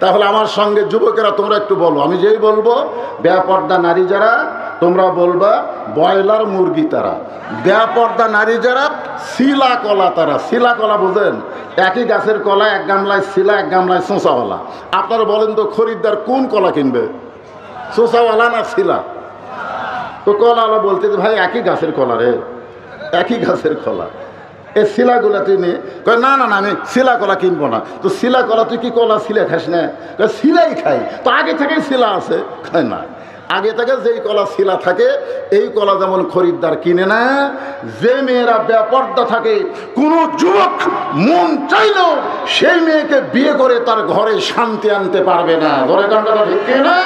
তাহলে আমার সঙ্গে যুবকেরা তোমরা একটু বলো, আমি যেই বলবো বেপর্দা নারী যারা তোমরা বলবা ব্রয়লার মুরগি তারা, বেপর্দা নারী যারা শিলা কলা তারা। শিলা কলা বোঝেন? একই গাছের কলা, এক গামলায় শিলা, এক গামলায় শোঁচাওয়ালা। আপনারা বলেন তো খরিদ্দার কোন কলা কিনবে, শোঁচাওয়ালা না শিলা? তো কলাওয়ালা বলতে যে ভাই একই গাছের কলা রে, একই গাছের কলা, এই শিলাগুলা তুই নে। কয় না না না, আমি শিলা কলা কিনবো না। তো শিলা কলা তুই কি কলা শিলা খাস না? শিলাই খাই। তো আগে থেকেই শিলা আছে? খায় না, আগে থেকে যেই কলা শিলা থাকে এই কলা যেমন খরিদ্দার কিনে না। যে মেয়েরা বেপর্দা থাকে, কোনো যুবক মন চাইলেও সেই মেয়েকে বিয়ে করে তার ঘরে শান্তি আনতে পারবে না। ঘরে কথা ঠিক না?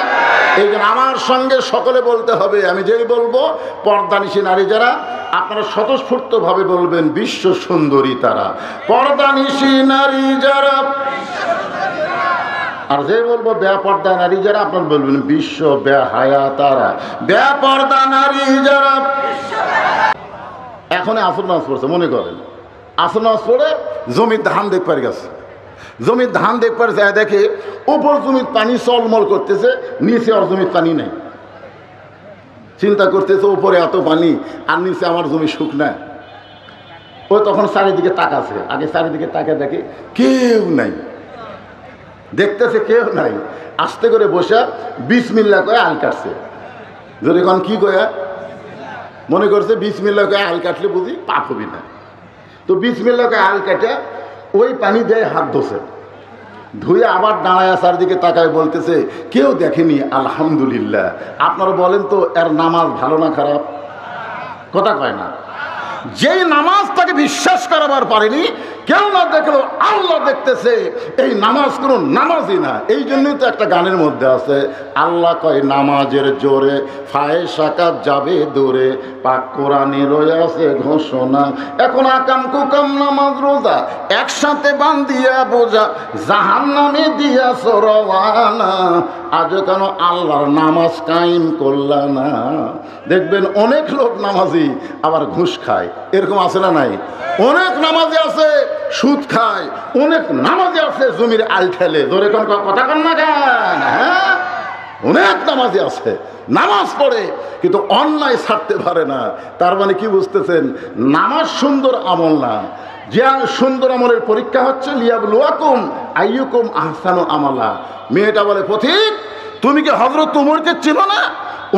এই জন্য আমার সঙ্গে সকলে বলতে হবে, আমি যেই বলবো পর্দানিশী নারী যারা আপনারা স্বতঃস্ফূর্তভাবে বলবেন বিশ্ব সুন্দরী তারা, পর্দানিশী নারী যারা। আর যে বলবো বেপর্দা নারী যারা আপনার বলবেন বিশ্ব বেহায়া তারা, বেপর্দা নারী যারা। এখন আসর নামাজ পড়ছে, মনে করেন আসর নামাজ পড়ে জমির ধান দেখবার গেছে, জমির ধান দেখবার যায় দেখে উপর জমির পানি চলমল করতেছে, নিচে আর জমির পানি নেই। চিন্তা করতেছে উপরে এত পানি আর নিচে আমার জমি শুকনা। ও তখন চারিদিকে তাকাছে, আগে চারিদিকে তাকে দেখে কেউ নাই, দেখতেছে কেউ নাই, আস্তে করে বসে বিসমিল্লাহ কয়ে আল কাটছে। যদি এখন কি কয়া মনে করছে বিসমিল্লাহ কয়ে আল কাটলে বুঝি পাপ হবি না। তো বিসমিল্লাহ কয়ে আল কাটে ওই পানি দিয়ে হাত ধোছে, ধুয়ে আবার দাঁড়ায় চারদিকে তাকায় বলতেছে কেউ দেখেনি আলহামদুলিল্লাহ। আপনারা বলেন তো এর নামাজ ভালো না খারাপ? কথা কয় না। যেই নামাজ তাকে বিশ্বাস করাবার পারেনি, কেউ না দেখলো আল্লাহ দেখতেছে, এই নামাজ কোনো নামাজই না। এই জন্যই তো একটা গানের মধ্যে আছে, আল্লাহ কয় নামাজের জোরে ফায়সাকাত যাবে দূরে, পাক কোরআনে রয়েছে ঘোষণা। এখন আকাম কুকাম নামাজ রোজা একসাথে বান্ধিয়া বোঝা, জাহান্নামে দিয়া সরওয়ানা। আজ কেন আল্লাহর নামাজ কায়েম করলা না? দেখবেন অনেক লোক নামাজি আবার ঘুষ খায়, এরকম আছে না নাই? অনেক নামাজি আছে সুদ খায়, অনেক নামাজি আছে জমির আল ঠেলে। ধরে কোন কথা কন না কেন? হ্যাঁ, অনেক নামাজি আছে নামাজ পড়ে কিন্তু অন্যায় ছাড়তে পারে না। তার মানে কি বুঝতেছেন? নামাজ সুন্দর আমল না। যে সুন্দর আমলের পরীক্ষা হচ্ছে লিয়াবলুয়াকুম আইয়ুকুম আহসানু আমালা। মেয়েটা বলে পথিক তুমি কি হযরত উমরকে চিনো না?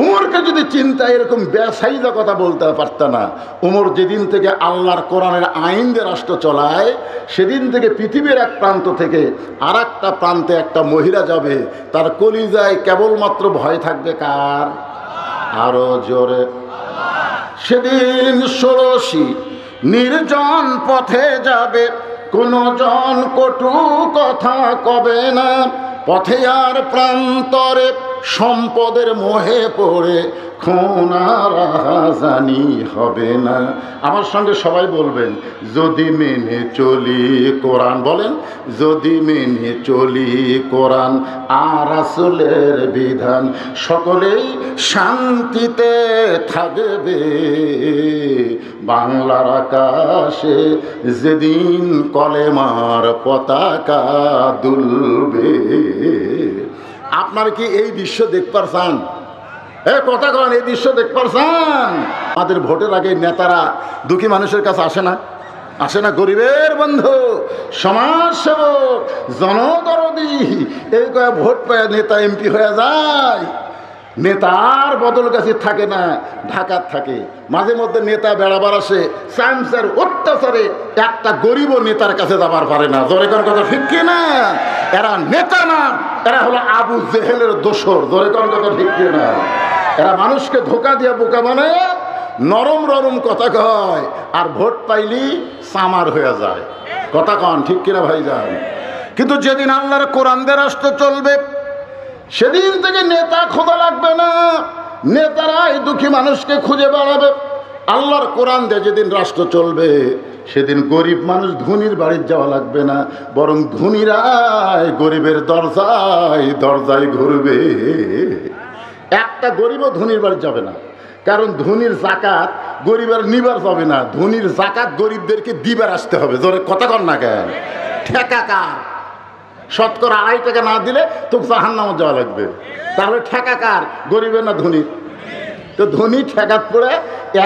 উমরকে যদি চিন্তা এরকম বেসাইজা কথা বলতে পারত না। উমর যেদিন থেকে আল্লাহর কোরআনের আইন দিয়ে রাষ্ট্র চলায়, সেদিন থেকে পৃথিবীর এক প্রান্ত থেকে আর একটা প্রান্তে একটা মহিলা যাবে, তার কলিজায় কেবলমাত্র ভয় থাকবে কার? আরো জোরে। সেদিন ষোড়শী নির্জন পথে যাবে, কোনো জন কটু কথা কবে না। পথে আর প্রান্তরে সম্পদের মোহে পড়ে খুন আর রাহাজানি হবে না। আমার সঙ্গে সবাই বলবেন যদি মেনে চলি কোরআন। বলেন যদি মেনে চলি কোরআন আর রাসূলের বিধান, সকলেই শান্তিতে থাকবে বাংলার আকাশে যেদিন কলেমার পতাকা দুলবে। আপনার কি এই দৃশ্য দেখবার চান? কথা কন, এই দৃশ্য দেখবার চান? আমাদের ভোটের আগে নেতারা দুঃখী মানুষের কাছে আসে না? আসে না? গরিবের বন্ধু, সমাজসেবক, জনদরদি, এই কয়ে ভোট পায় নেতা এমপি হয়ে যায়। নেতার বদল গাছি থাকে না, ঢাকার থাকে। মাঝে মধ্যে নেতা বেড়াবার আসে, সায়েন্সের অত্যাচারে একটা গরিব নেতার কাছে যাবার পারে না। জোরে কোন কথা ঠিক কি না? এরা নেতা না, এরা হলো আবু জেহেলের দোসর। জোরে কোন কথা ঠিক কি না? এরা মানুষকে ধোকা দিয়ে বোকা বানায়, নরম নরম কথা কয়, আর ভোট পাইলি সামার হয়ে যায়। কথা কন ঠিক কিনা ভাইজান? কিন্তু যেদিন আল্লাহর কোরআন দিয়ে রাষ্ট্র চলবে, সেদিন থেকে নেতা খোঁজা লাগবে না, নেতারাই দুঃখী মানুষকে খুঁজে বেড়াবে। আল্লাহর কোরআন দিয়ে যেদিন রাষ্ট্র চলবে, সেদিন গরিব মানুষ ধনীর বাড়ির যাওয়া লাগবে না, বরং ধনীরাই গরিবের দরজায় দরজায় ঘুরবে। একটা গরিবও ধনীর বাড়ি যাবে না, কারণ ধনীর জাকাত গরিবের নিবার যাবে না, ধনীর জাকাত গরিবদেরকে দিবার আসতে হবে। জোরে কথা কর না কেন? ঠেকা কার? শতকরা 2.5 টাকা না দিলে তোকে জাহান্নামে যাওয়া লাগবে। তাহলে ঠেকা কার, গরিবের না ধনীর? তো ধনী ঠেকাত পড়ে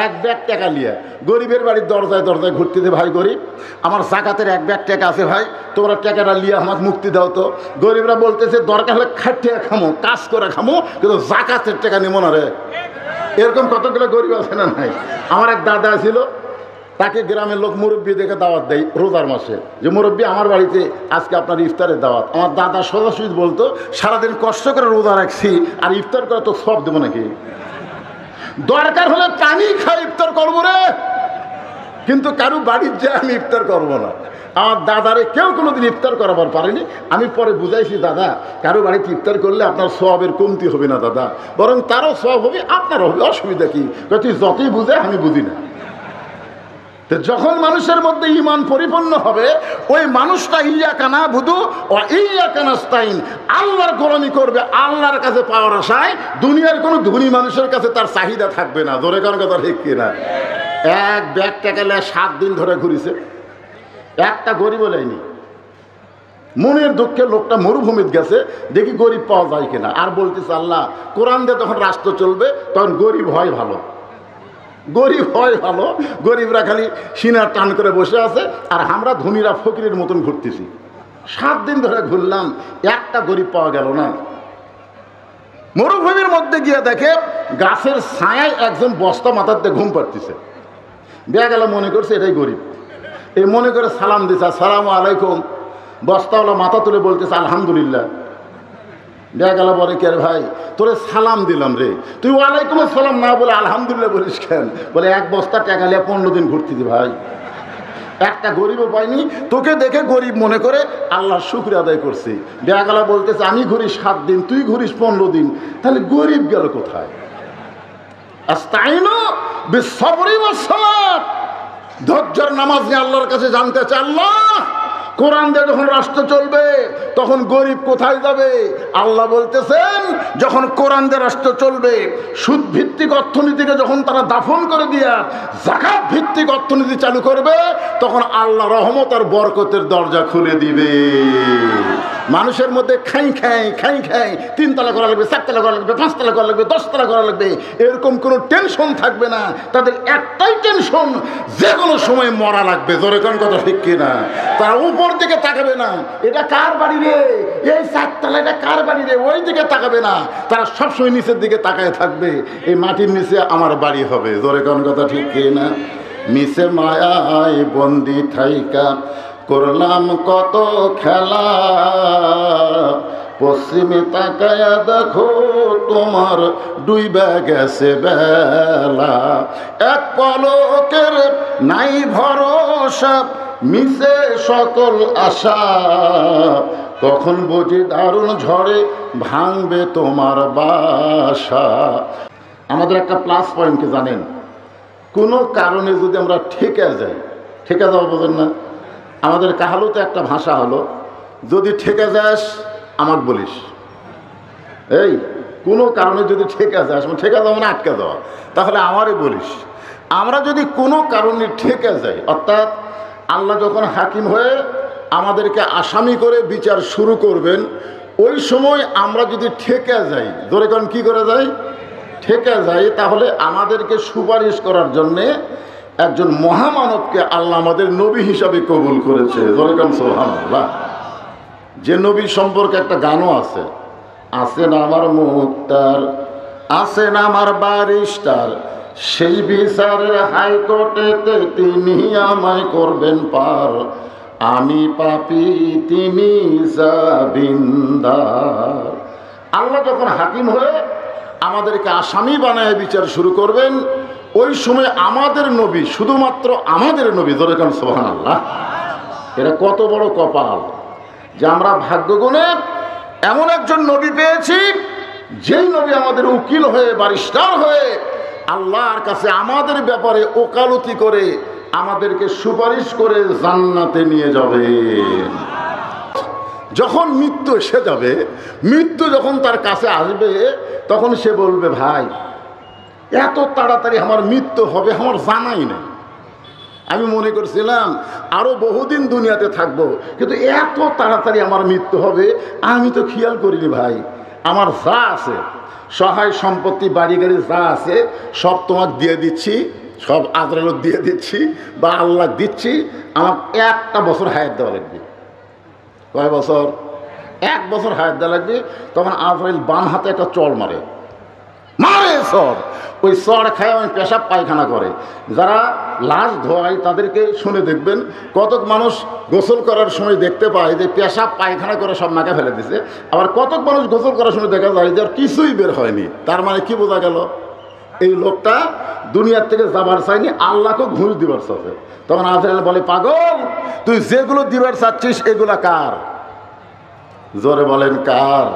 1 ব্যাগ টাকা নিয়ে গরিবের বাড়ির দরজায় দরজায় ঘুরতেছে, ভাই গরিব আমার জাকাতের 1 ব্যাগ টাকা আছে ভাই, তোমরা টাকাটা নিয়ে আমাকে মুক্তি দাও তো। গরিবরা বলতেছে দরকার হলে খাটিয়ে খামো, কাজ করে খামো, কিন্তু জাকাতের টাকা নেবো না রে। এরকম কতগুলো গরিব আছে না নাই? আমার এক দাদা ছিল, তাকে গ্রামের লোক মুরব্বী দেখে দাওয়াত দেয় রোজার মাসে, যে মুরব্বী আমার বাড়িতে আজকে আপনার ইফতারের দাওয়াত। আমার দাদা সোজাসুজি বলতো, সারাদিন কষ্ট করে রোজা রাখছি আর ইফতার করে তো সব দেবো নাকি? দরকার হলে পানি খাই ইফতার করবো রে, কিন্তু কারো বাড়ির যে আমি ইফতার করবো না। আমার দাদারে কেউ কোনোদিন ইফতার করাবার পারেনি। আমি পরে বুঝাইছি, দাদা কারো বাড়িতে ইফতার করলে আপনার সওয়াবের কমতি হবে না দাদা, বরং তারও সওয়াব হবে, আপনারও হবে, অসুবিধা কি? তুই যতই বুঝে আমি বুঝি না। তো যখন মানুষের মধ্যে ঈমান পরিপূর্ণ হবে, ওই মানুষটা ইয়াকা নাবুদু ওয়া ইয়াকা নাস্তাইন, আল্লাহর গোলামি করবে, আল্লাহর কাছে পাওয়ার আশায়। দুনিয়ার কোনো ধনী মানুষের কাছে তার চাহিদা থাকবে না। জোরে কার কথা ঠিক কিনা? 1 ব্যাগ টাকা নিয়ে 7 দিন ধরে ঘুরিছে, একটা গরিব লাইনি। মনের দুঃখে লোকটা মরুভূমিতে গেছে, দেখি গরিব পাওয়া যায় কিনা। আর বলতেছে আল্লাহ, কোরআন দিয়ে তখন রাষ্ট্র চলবে, তখন গরিব হয় ভালো, গরিব হয় ভালো। গরিবরা খালি সিনার টান করে বসে আছে, আর আমরা ধনীরা ফকিরের মতন ঘুরতেছি। 7 দিন ধরে ঘুরলাম, একটা গরিব পাওয়া গেল না। মরুভূমির মধ্যে গিয়ে দেখে গাছের ছায়ায় একজন বস্তা মাথাতে ঘুম পাড়তেছে। দেয়া গেল মনে করছে এটাই গরিব, এই মনে করে সালাম দিছে, আসসালামু আলাইকুম। বস্তাওয়ালা মাথা তুলে বলতেছে আলহামদুলিল্লাহ। দেখা গেল বলে, কে ভাই তোরে সালাম দিলাম রে, তুই ওয়ালাইকুম আসসালাম না বলে আলহামদুলিল্লাহ বলিস কেন? বলে 1 বস্তা টাকা নিয়ে 15 দিন ঘুরতেছি ভাই, একটা গরিবও পাইনি, তোকে দেখে গরিব মনে করে আল্লাহর শুকর আদায় করছি। দেখা গেল বলতেছে আমি ঘুরি 7 দিন, তুই ঘুরিস 15 দিন, তাহলে গরিব গেল কোথায়? আস্তাইনু বিসসবরি ওয়াস সালাত, ধৈর্যের নামাজ নিয়ে আল্লাহর কাছে জানতে চাই, আল্লাহ কোরআন দিয়ে যখন রাষ্ট্র চলবে তখন গরিব কোথায় যাবে? আল্লাহ বলতেছেন যখন কোরআন দিয়ে রাষ্ট্র চলবে, সুদ ভিত্তিক অর্থনীতিকে যখন তারা দাফন করে দিয়া যাকাত ভিত্তিক অর্থনীতি চালু করবে, তখন আল্লাহ রহমত আর বরকতের দরজা খুলে দিবে। মানুষের মধ্যে খাই খাই খাই খাই 3 তলা করা লাগবে, 4 তলা করা লাগবে, 5 তলা করা লাগবে, 10 তলা করা লাগবে, এরকম কোনো টেনশন থাকবে না। তাদের একটাই টেনশন, যে কোনো সময় মরা লাগবে। জোরে কোন কথা ঠিক কিনা? তারা উপর দিকে তাকাবে না, এটা কার বাড়ি রে, এই 4 তলা এটা কার বাড়ি রে, ওই দিকে তাকাবে না। তারা সবসময় নিচের দিকে তাকায় থাকবে, এই মাটির নিচে আমার বাড়ি হবে। জোরে কোন কথা ঠিক কিনা? মিশে মায়ায় বন্দি থাইকা করলাম কত খেলা, পশ্চিমে তাকায়া দেখো তোমার ডুইবা গেছে বেলা, এক পলকের নাই ভরসা, মিশে সকল আশা, কখন বুঝি দারুণ ঝড়ে ভাঙবে তোমার বাসা। আমাদের একটা প্লাস পয়েন্ট কি জানেন? কোনো কারণে যদি আমরা ঠেকে যাই, ঠেকে যাওয়া বোঝেন না? আমাদের কাহালুতে একটা ভাষা হলো, যদি ঠেকে যাস আমাকে বলিস। এই কোনো কারণে যদি ঠেকে যাস, ঠেকে যাওয়া মানে আটকে যাওয়া, তাহলে আমারই বলিস। আমরা যদি কোনো কারণে ঠেকে যাই, অর্থাৎ আল্লাহ যখন হাকিম হয়ে আমাদেরকে আসামি করে বিচার শুরু করবেন, ওই সময় আমরা যদি ঠেকে যাই, ধরে কারণ কী করে যাই, ঠেকে যাই, তাহলে আমাদেরকে সুপারিশ করার জন্যে একজন মহামানবকে আল্লাহ আমাদের নবী হিসাবে কবুল করেছে। সুবহানাল্লাহ। যে নবী সম্পর্কে একটা গানও আছে, আছেন আমার মুক্তার, আছেন আমার বারিস্টার, সেই বিচারের হাইকোর্টেতে তিনি আমায় করবেন পার, আমি পাপী তিনি জামিনদার। আল্লাহ যখন হাকিম হয়ে আমাদেরকে আসামি বানায় বিচার শুরু করবেন, ওই সময় আমাদের নবী, শুধুমাত্র আমাদের নবী, ধরে কারণ সুবহানাল্লাহ, এটা কত বড় কপাল যে আমরা ভাগ্যগুণে এমন একজন নবী পেয়েছি, যেই নবী আমাদের উকিল হয়ে, বারিস্টার হয়ে আল্লাহর কাছে আমাদের ব্যাপারে ওকালতি করে আমাদেরকে সুপারিশ করে জান্নাতে নিয়ে যাবে। যখন মৃত্যু এসে যাবে, মৃত্যু যখন তার কাছে আসবে, তখন সে বলবে, ভাই এত তাড়াতাড়ি আমার মৃত্যু হবে আমার জানাই নেই। আমি মনে করছিলাম আরও বহুদিন দুনিয়াতে থাকবো, কিন্তু এত তাড়াতাড়ি আমার মৃত্যু হবে আমি তো খেয়াল করিনি ভাই। আমার যা আছে সহায় সম্পত্তি বাড়ি গাড়ি যা আছে সব তোমাকে দিয়ে দিচ্ছি, সব আজরাইল দিয়ে দিচ্ছি বা আল্লাহ দিচ্ছি। আমার একটা বছর হায়াত দেওয়া লাগবে। কয় বছর? 1 বছর হায়াত দেওয়া লাগবে। তখন আজরাইল বাম হাতে একটা চড় মারে চর, ওই চড় খায় আমি পেশাব পায়খানা করে। যারা লাশ ধোয়ায় তাদেরকে শুনে দেখবেন, কতক মানুষ গোসল করার সময় দেখতে পায় যে পেশাব পায়খানা করে সব নাকে ফেলে দিছে, আবার কতক মানুষ গোসল করার সময় দেখা যায় যে আর কিছুই বের হয়নি। তার মানে কি বোঝা গেল? এই লোকটা দুনিয়ার থেকে যাবার চাইনি, আল্লাহকে ঘুষ দিবার চাচ্ছে। তখন আজরাইল বলে, পাগল, তুই যেগুলো দিবার চাচ্ছিস এগুলা কার? জোরে বলেন কার?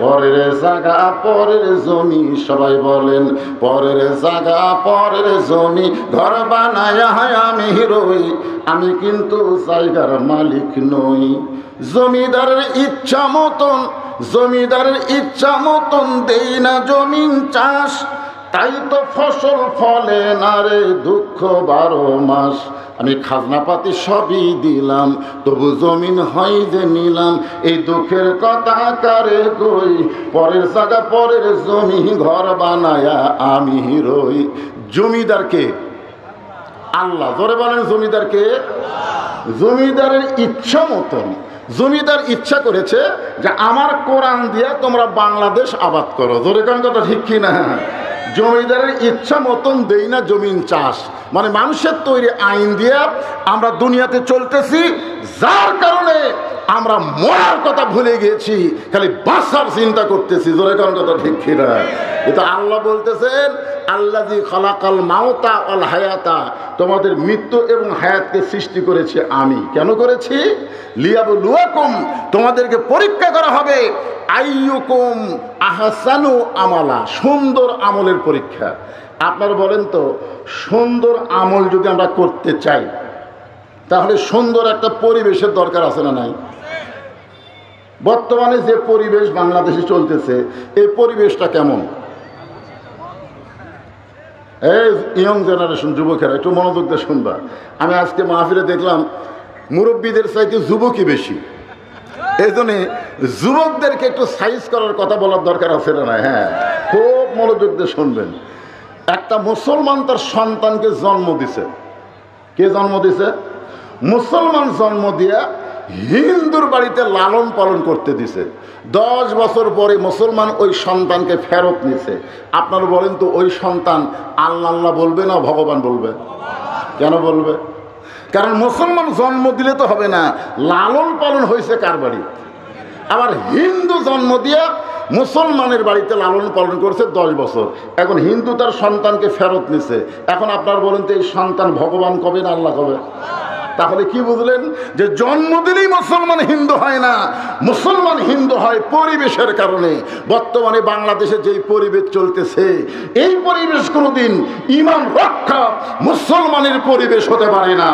পরের জায়গা পরের জমি, সবাই বলেন পরের জায়গা পরের জমি, ঘর বানায় আমি রই, আমি কিন্তু জায়গার মালিক নই। জমিদারের ইচ্ছা মতন, জমিদারের ইচ্ছা মতন দেই না জমিন চাষ, তাই তো ফসল ফলে না রে দুঃখ 12 মাস। আমি খাজনাপাতি সবই দিলাম, তবু জমিন হয় যে নিলাম, এই দুঃখের কথা কারে কই, পরের জায়গা পরের জমি, ঘর বানায়া আমি রই। জমিদারকে আল্লাহ। জোরে বলেন জমিদারকে? জমিদারের ইচ্ছা মতন, জমিদার ইচ্ছা করেছে যে আমার কোরআন দিয়া তোমরা বাংলাদেশ আবাদ করো। জোরে কোন কথা ঠিক কি না? জমিদারের ইচ্ছা মতন দেই না জমিন চাষ, মানে মানুষের তৈরি আইন দিয়ে আমরা দুনিয়াতে চলতেছি, যার কারণে আমরা মরার কথা ভুলে গেছি, খালি বাঁচার চিন্তা করতেছি। জোরে কোন কথা ঠিক কিনা? এটা আল্লাহ বলতেছেন, আল্লাযী খালাকাল মাউতা ওয়াল হায়াতা, তোমাদের মৃত্যু এবং হায়াতকে সৃষ্টি করেছি আমি। কেন করেছি? লিয়াবলুয়াকুম, তোমাদেরকে পরীক্ষা করা হবে, আইয়ুকুম আহসানু আমালা, সুন্দর আমলের পরীক্ষা। আপনারা বলেন তো, সুন্দর আমল যদি আমরা করতে চাই তাহলে সুন্দর একটা পরিবেশের দরকার আছে না নাই? বর্তমানে যে পরিবেশ বাংলাদেশে চলতেছে, এই পরিবেশটা কেমন? এই ইয়ং জেনারেশন, যুবকেরা একটু মনোযোগ দিয়ে শুনবা। আমি আজকে মাহফিলে দেখলাম মুরব্বীদের চাইতে যুবকই বেশি। এই জন্যে যুবকদেরকে একটু সাইজ করার কথা বলার দরকার আছে না? হ্যাঁ, খুব মনোযোগ দিয়ে শুনবেন। একটা মুসলমান তার সন্তানকে জন্ম দিছে। কে জন্ম দিছে? মুসলমান জন্ম দিয়া হিন্দুর বাড়িতে লালন পালন করতে দিছে। 10 বছর পরে মুসলমান ওই সন্তানকে ফেরত নিছে। আপনারা বলেন তো, ওই সন্তান আল্লাহ আল্লাহ বলবে না ভগবান বলবে? কেন বলবে? কারণ মুসলমান জন্ম দিলে তো হবে না, লালন পালন হয়েছে কার বাড়ি? আবার হিন্দু জন্ম দিয়া মুসলমানের বাড়িতে লালন পালন করছে 10 বছর, এখন হিন্দু তার সন্তানকে ফেরত নিছে। এখন আপনারা বলেন তো, এই সন্তান ভগবান কবে না আল্লাহ কবে? তাহলে কি বুঝলেন? যে জন্ম দিলেই মুসলমান হিন্দু হয় না, মুসলমান হিন্দু হয় পরিবেশের কারণে। বর্তমানে বাংলাদেশে যেই পরিবেশ চলতেছে, এই পরিবেশ কোনোদিন ঈমান রক্ষা মুসলমানের পরিবেশ হতে পারে না।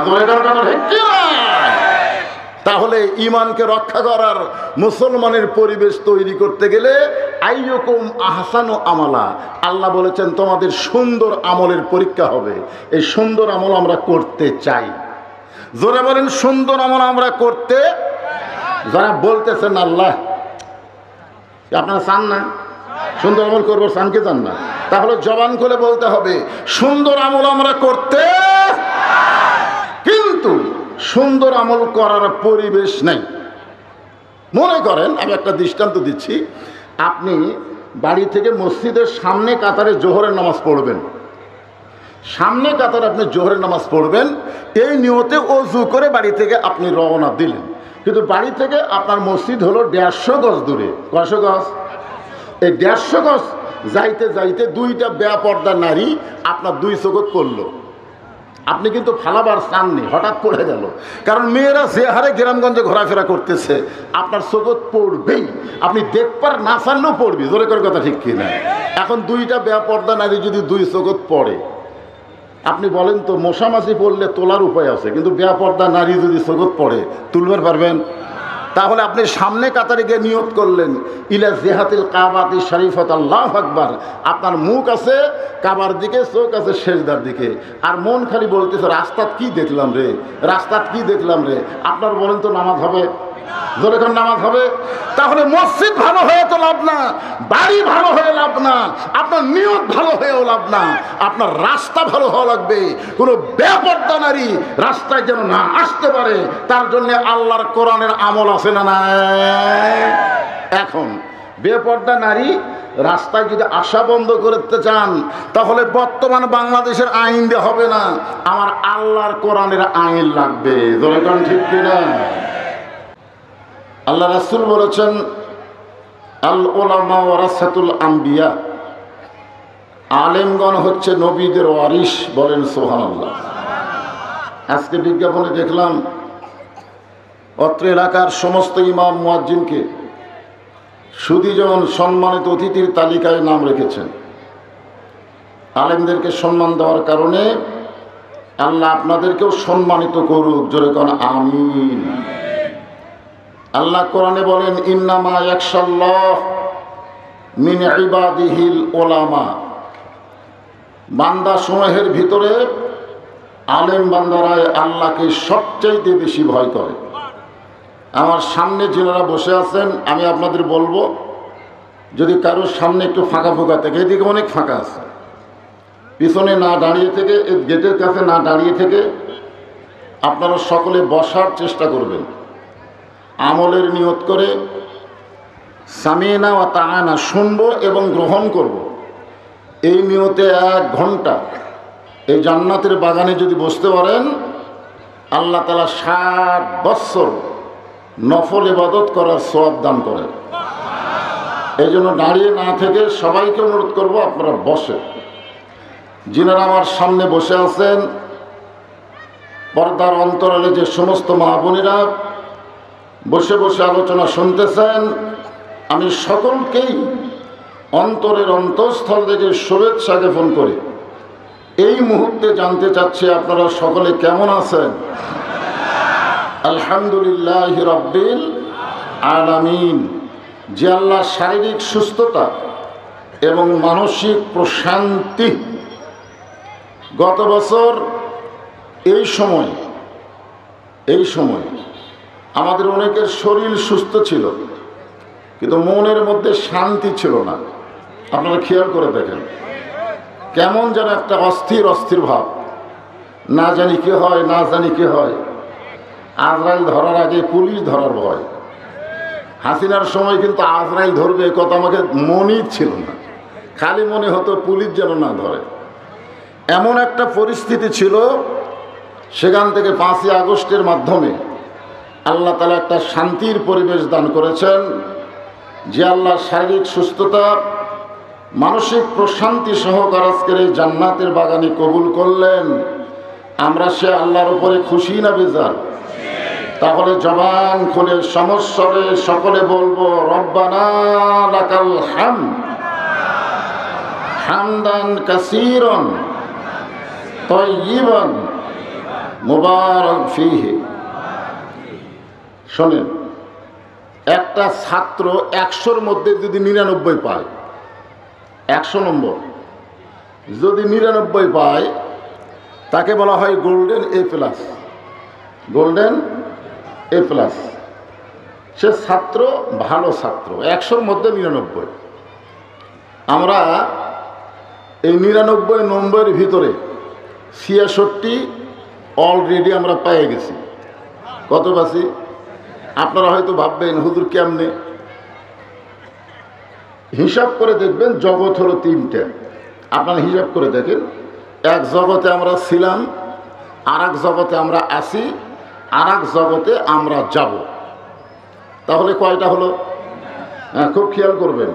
তাহলে ঈমানকে রক্ষা করার, মুসলমানের পরিবেশ তৈরি করতে গেলে আইয়ুকুম আহসানু আমালা, আল্লাহ বলেছেন তোমাদের সুন্দর আমলের পরীক্ষা হবে। এই সুন্দর আমল আমরা করতে চাই। জোরে বলেন সুন্দর আমল আমরা করতে। যারা বলতেছেন আল্লাহ, আপনারা চান না সুন্দর আমল করবো, চান কি চান না? তাহলে জবান খুলে বলতে হবে সুন্দর আমল আমরা করতে, কিন্তু সুন্দর আমল করার পরিবেশ নেই। মনে করেন, আমি একটা দৃষ্টান্ত দিচ্ছি, আপনি বাড়ি থেকে মসজিদের সামনে কাতারে জোহরের নামাজ পড়বেন, সামনে কাতারে আপনি জোহরের নামাজ পড়বেন, এই নিয়তে ওযু করে বাড়ি থেকে আপনি রওনা দিলেন। কিন্তু বাড়ি থেকে আপনার মসজিদ হলো 150 গজ দূরে। কয়শো গজ? এই 150 গজ যাইতে যাইতে 2টা বেপর্দা নারী আপনার 2 চোখত পড়লো। আপনি কিন্তু ফালাবার চাননি, হঠাৎ পড়ে গেল। কারণ মেয়েরা যে হারে গ্রামগঞ্জে ঘোরাফেরা করতেছে, আপনার চোখত পড়বেই। আপনি দেখবার না চানলেও পড়বি। জোরে করে কথা ঠিক কিনা? এখন 2টা বেপর্দা নারী যদি 2 চোখত পড়ে, আপনি বলেন তো, মশামাছি পড়লে তোলার উপায় আছে, কিন্তু বেপর্দা নারী যদি চোখত পড়ে তুলবার পারবেন? তাহলে আপনি সামনে কাতারে গিয়ে নিয়ত করলেন ইলা জিহাতিল কাবাতি শরীফাত আল্লাহু আকবার, আপনার মুখ আছে কাবার দিকে, চোখ আছে সেজদার দিকে, আর মন খালি বলতেছে রাস্তাত কি দেখলাম রে, রাস্তাত কি দেখলাম রে। আপনার বলেন তো নামাজ হবে? যখন নামাজ হবে, তাহলে মসজিদ ভালো হয়ে তো লাভ না, বাড়ি ভালো হয়ে লাভ না, আপনার নিয়ত ভালো হয়েও লাভ না, আপনার রাস্তা ভালো হওয়া লাগবে। কোনো বেপরদা নারী রাস্তায় যেন না আসতে পারে, তার জন্য আল্লাহর কোরআনের আমল আছে না নাই? এখন বেপরদা নারী রাস্তায় যদি আসা বন্ধ করতে চান, তাহলে বর্তমান বাংলাদেশের আইন দিয়ে হবে না, আমার আল্লাহর কোরআনের আইন লাগবে। যখন ঠিক কিনা? আল্লাহ রাসূল বলেছেন আল উলামা ওয়ারাসাতুল আম্বিয়া, আলেমগণ হচ্ছে নবীদের ওয়ারিস। বলেন সুবহানাল্লাহ। আজকে বিজ্ঞাপনে দেখলাম অত্র এলাকার সমস্ত ইমাম মুয়াজ্জিনকে সুদীজন সম্মানিত অতিথির তালিকায় নাম রেখেছেন। আলেমদেরকে সম্মান দেওয়ার কারণে আল্লাহ আপনাদেরকেও সম্মানিত করুক। জোরে কোন আমিন। আল্লাহ কোরআনে বলেন ইন্নামা ইয়াখশাল্লাহ মিন ইবাদিহিল উলামা, বান্দা সমূহের ভিতরে আলেম বান্দারাই আল্লাহকে সবচাইতে বেশি ভয় করে। আমার সামনে যারা বসে আছেন, আমি আপনাদের বলবো, যদি কারোর সামনে একটু ফাঁকা ফোঁকা থাকে, এদিকে অনেক ফাঁকা আছে, পিছনে না দাঁড়িয়ে থেকে, গেটের কাছে না দাঁড়িয়ে থেকে আপনারা সকলে বসার চেষ্টা করবেন, আমলের নিয়ত করে সামিনা ওয়া তাআনা, শুনবো এবং গ্রহণ করব। এই নিয়তে 1 ঘন্টা এই জান্নাতের বাগানে যদি বসতে পারেন, আল্লাহ তাআলা 60 বৎসর নফল ইবাদত করার সওয়াব দান করেন। এই জন্য দাঁড়িয়ে না থেকে সবাইকে অনুরোধ করব আপনারা বসে। যিনারা আমার সামনে বসে আছেন, পর্দার অন্তরালে যে সমস্ত মা বোনেরা বসে বসে আলোচনা শুনতেছেন, আমি সকলকেই অন্তরের অন্তঃস্থল থেকে শুভেচ্ছা জ্ঞাপন করি। এই মুহূর্তে জানতে চাচ্ছি আপনারা সকলে কেমন আছেন? আলহামদুলিল্লাহ রাব্বিল আলামিন। যে আল্লাহ শারীরিক সুস্থতা এবং মানসিক প্রশান্তি, গত বছর এই সময় আমাদের অনেকের শরীর সুস্থ ছিল, কিন্তু মনের মধ্যে শান্তি ছিল না। আপনারা খেয়াল করে দেখেন, কেমন যেন একটা অস্থির অস্থির ভাব, না জানি কি হয়, না জানি কি হয়। আজরাইল ধরার আগে পুলিশ ধরার ভয়। হাসিনার সময় কিন্তু আজরাইল ধরবে কথা আমাকে মনেই ছিল না, খালি মনে হতো পুলিশ যেন না ধরে। এমন একটা পরিস্থিতি ছিল। সেখান থেকে 5ই আগস্টের মাধ্যমে আল্লাহ তাআলা একটা শান্তির পরিবেশ দান করেছেন। যে আল্লাহ শারীরিক সুস্থতা, মানসিক প্রশান্তি সহকার আজকের এই জান্নাতের বাগানে কবুল করলেন, আমরা সে আল্লাহর উপরে খুশি না বেজার? তাহলে জবান খুলে সমস্বরে সকলে বলবো রব্বানা লাকাল হামদ হামদান কাসীরান তাইয়িবান মুবারাক ফীহি। শোনেন, একটা ছাত্র 100-র মধ্যে যদি 99 পায়, 100 নম্বর যদি 99 পায়, তাকে বলা হয় গোল্ডেন A+। Golden A+। সে ছাত্র, ভালো ছাত্র, 100-র মধ্যে 99। আমরা এই 99 নম্বরের ভিতরে 66 অলরেডি আমরা পেয়ে গেছি। কত পাচ্ছি? আপনারা হয়তো ভাববেন হুজুর কেমনে, হিসাব করে দেখবেন। জগৎ হলো 3টে। আপনারা হিসাব করে দেখেন, এক জগতে আমরা ছিলাম, আর এক জগতে আমরা আছি, আর এক জগতে আমরা যাব। তাহলে কয়টা হলো? হ্যাঁ, খুব খেয়াল করবেন।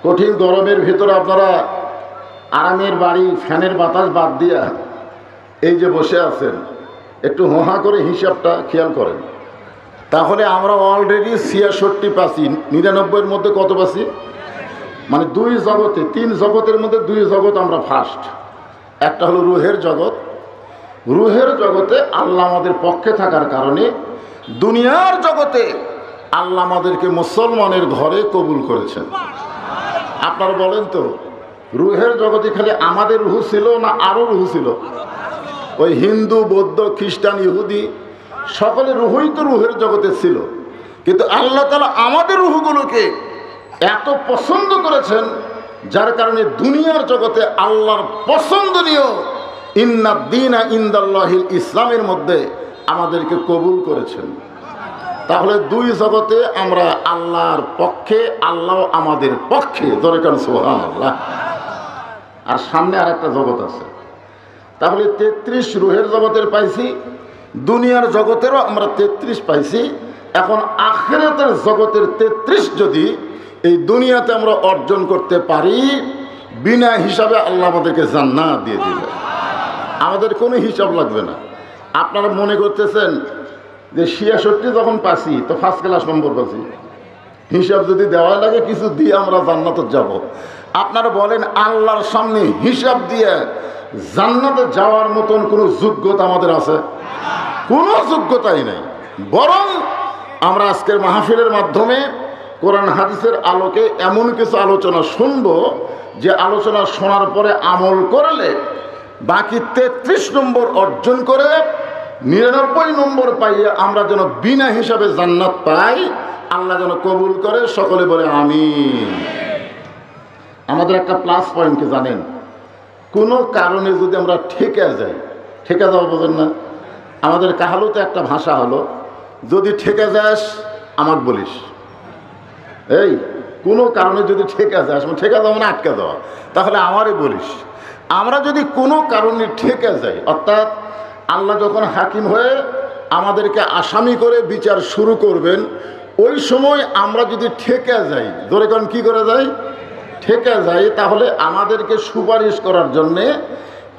কঠিন গরমের ভিতরে আপনারা আরামের বাড়ি, ফ্যানের বাতাস বাদ দিয়া এই যে বসে আছেন, একটু হোহা করে হিসাবটা খেয়াল করেন। তাহলে আমরা অলরেডি 66 পাচ্ছি। 99-এর মধ্যে কত পাচ্ছি? মানে 2 জগতে, 3 জগতের মধ্যে 2 জগৎ আমরা ফার্স্ট। একটা হলো রুহের জগৎ। রুহের জগতে আল্লাহ আমাদের পক্ষে থাকার কারণে দুনিয়ার জগতে আল্লাহ আমাদেরকে মুসলমানের ঘরে কবুল করেছেন। আপনারা বলেন তো, রুহের জগতে খালি আমাদের রুহ ছিল না আরো রুহ ছিল? ওই হিন্দু, বৌদ্ধ, খ্রিস্টান, ইহুদি সকলে রুহই তো রুহের জগতে ছিল, কিন্তু আল্লাহ তাআলা আমাদের রুহগুলোকে এত পছন্দ করেছেন, যার কারণে দুনিয়ার জগতে আল্লাহর পছন্দনীয় ইন্নাদ দীনা ইনদাল্লাহিল ইসলামের মধ্যে আমাদেরকে কবুল করেছেন। তাহলে দুই জগতে আমরা আল্লাহর পক্ষে, আল্লাহ আমাদের পক্ষে, জোরে কান সুবহানাল্লাহ। আর সামনে আর একটা জগৎ আছে। তাহলে 33 রুহের জগতের পাইছি, দুনিয়ার জগতেরও আমরা 33 পাইছি। এখন আখিরাতের জগতের 33 যদি এই দুনিয়াতে আমরা অর্জন করতে পারি, বিনা হিসাবে আল্লাহ আমাদেরকে জান্নাত দিয়ে দিবে, আমাদের কোনো হিসাব লাগবে না। আপনারা মনে করতেছেন যে 66 যখন পাচ্ছি তো ফার্স্ট ক্লাস নম্বর পাচ্ছি, হিসাব যদি দেওয়া লাগে কিছু দিয়ে আমরা জান্নাতে যাব। আপনারা বলেন আল্লাহর সামনে হিসাব দিয়ে জান্নাতে যাওয়ার মতন কোনো যোগ্যতা আমাদের আছে? কোনো যোগ্যতাই নেই। বরং আমরা আজকের মাহফিলের মাধ্যমে কোরআন হাদিসের আলোকে এমন কিছু আলোচনা শুনব, যে আলোচনা শোনার পরে আমল করলে বাকি 33 নম্বর অর্জন করে 99 নম্বর পাইয়ে আমরা যেন বিনা হিসাবে জান্নাত পাই। আল্লাহ যেন কবুল করে, সকলে বলে আমিন। আমাদের একটা প্লাস পয়েন্ট কি জানেন? কোনো কারণে যদি আমরা ঠেকে যাই, ঠেকে যাওয়া বোঝেন না? আমাদের কাহালুতে একটা ভাষা হলো, যদি ঠেকে যাস আমাকে বলিস। এই কোনো কারণে যদি ঠেকে যাস, ঠেকে যাওয়া মানে আটকে যাওয়া, তাহলে আমারই বলিস। আমরা যদি কোনো কারণে ঠেকে যাই, অর্থাৎ আল্লাহ যখন হাকিম হয়ে আমাদেরকে আসামি করে বিচার শুরু করবেন, ওই সময় আমরা যদি ঠেকে যাই, ধরে কারণ কী করে যাই, ঠেকে যাই, তাহলে আমাদেরকে সুপারিশ করার জন্যে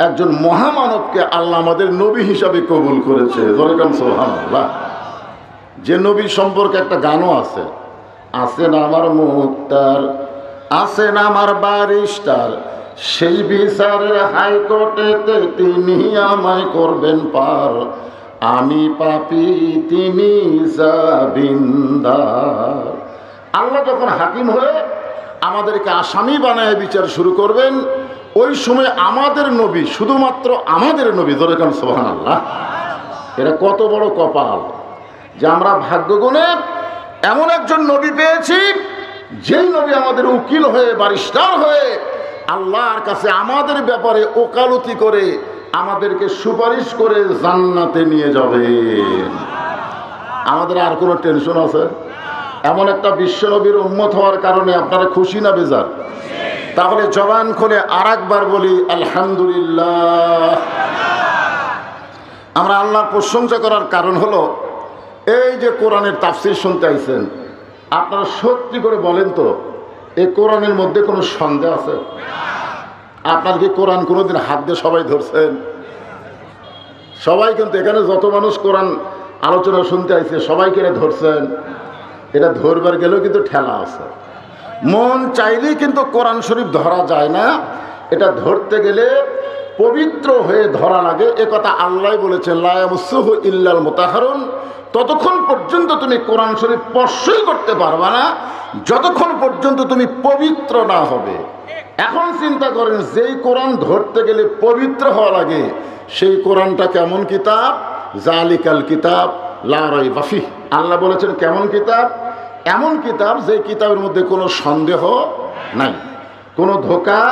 একজন মহামানবকে আল্লাহ আমাদের নবী হিসাবে কবুল করেছে। ধরে কারণ সুবহানাল্লাহ। যে নবী সম্পর্কে একটা গানও আছে, আছেন আমার মুক্তার, আছেন আমার বারিস্টার, সেই বিচারের হাইকোর্টেতে তিনি আমায় করবেন পার, আমি পাপী তিনি জামিনদার। আল্লাহ যখন হাকিম হয়ে আমাদেরকে আসামি বানায় বিচার শুরু করবেন, ওই সময় আমাদের নবী, শুধুমাত্র আমাদের নবী, ধরে কারণ সুবহানাল্লাহ, এটা কত বড় কপাল যে আমরা ভাগ্যগুণে এমন একজন নবী পেয়েছি, যেই নবী আমাদের উকিল হয়ে, বারিস্টার হয়ে আল্লাহর কাছে আমাদের ব্যাপারে ওকালতি করে আমাদেরকে সুপারিশ করে জান্নাতে নিয়ে যাবে। আমাদের আর কোনো টেনশন আছে? এমন একটা বিশ্ব নবীর উম্মত হওয়ার কারণে আপনারা খুশি না বেজার? তাহলে জবান খুলে আর একবার বলি আলহামদুলিল্লাহ। আমরা আল্লাহর প্রশংসা করার কারণ হলো, এই যে কোরআনের তাফসীর শুনতে আইছেন, আপনারা সত্যি করে বলেন তো, এই কোরআনের মধ্যে কোনো সন্দেহ আছে? আপনার কি কোরআন কোনোদিন হাত দিয়ে সবাই ধরছেন? সবাই কিন্তু এখানে যত মানুষ কোরআন আলোচনা শুনতে আইছে সবাইকে এটা ধরছেন? এটা ধরবার গেলেও কিন্তু ঠেলা আছে। মন চাইলেই কিন্তু কোরআন শরীফ ধরা যায় না, এটা ধরতে গেলে পবিত্র হয়ে ধরা লাগে। এ কথা আল্লাহ বলেছেন, লা ইয়ামাসসুহু ইল্লাল মুতাহহারুন। ততক্ষণ পর্যন্ত তুমি কোরআন শরীফ স্পর্শই করতে পারবা না যতক্ষণ পর্যন্ত তুমি পবিত্র না হবে। এখন চিন্তা করেন, যেই কোরআন ধরতে গেলে পবিত্র হওয়া লাগে, সেই কোরআনটা কেমন কিতাব? জালিকাল কিতাব লা রাইবা ফিহ। আল্লাহ বলেছেন কেমন কিতাব? এমন কিতাব যে কিতাবের মধ্যে কোনো সন্দেহ নাই, কোনো ধোঁকা,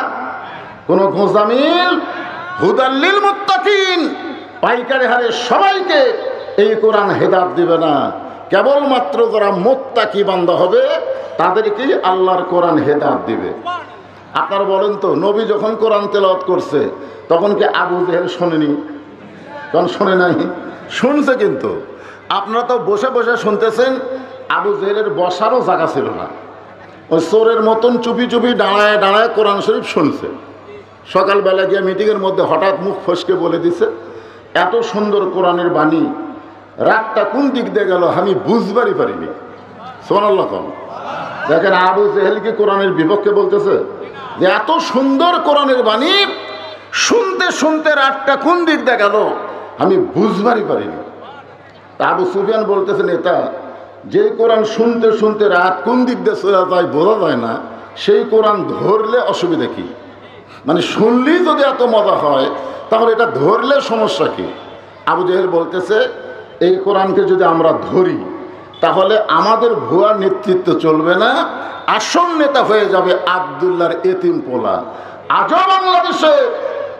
কোনো গোঁজামিল। হুদাল লিল মুত্তাকিন, পাইকারি হারে সবাইকে এই কোরআন হেদায়েত দিবে না, কেবলমাত্র যারা মুত্তাকি বান্দা হবে তাদেরকেই আল্লাহর কোরআন হেদায়েত দিবে। আপনারা বলেন তো, নবী যখন কোরআন তেলাওয়াত করছে তখন কি আবু জেহেল শোনেনি? তখন শোনে নাই? শুনছে। কিন্তু আপনারা তো বসে বসে শুনতেছেন, আবু জেহেলের বসারও জায়গা ছিল না, ওই চোরের মতন চুপি চুপি দাঁড়ায় দাঁড়ায় কোরআন শরীফ শুনছে। সকালবেলা গিয়ে মিটিংয়ের মধ্যে হঠাৎ মুখ ফসকে বলে দিছে, এত সুন্দর কোরআনের বাণী, রাতটা কোন দিক দিয়ে গেল আমি বুঝবারই পারিনি। সুবহানাল্লাহ। দেখেন, আবু জেহেলকে কোরআনের বিপক্ষে বলতেছে যে এত সুন্দর কোরআনের বাণী, শুনতে শুনতে রাতটা কোন দিক দিয়ে গেল আমি বুঝবারই পারিনি। তা আবু সুফিয়ান বলতেছে, নেতা যে কোরআন শুনতে শুনতে রাত কোন দিক দিয়ে চলে যায় বোঝা যায় না, সেই কোরআন ধরলে অসুবিধা কি? মানে শুনলেই যদি এত মজা হয় তাহলে এটা ধরলে সমস্যা কি? আবু জেহেল বলতেছে এই কোরআনকে যদি আমরা ধরি তাহলে আমাদের ভুয়া নেতৃত্ব চলবে না, আসল নেতা হয়ে যাবে আব্দুল্লাহর এতিম পোলা। আজও বাংলাদেশে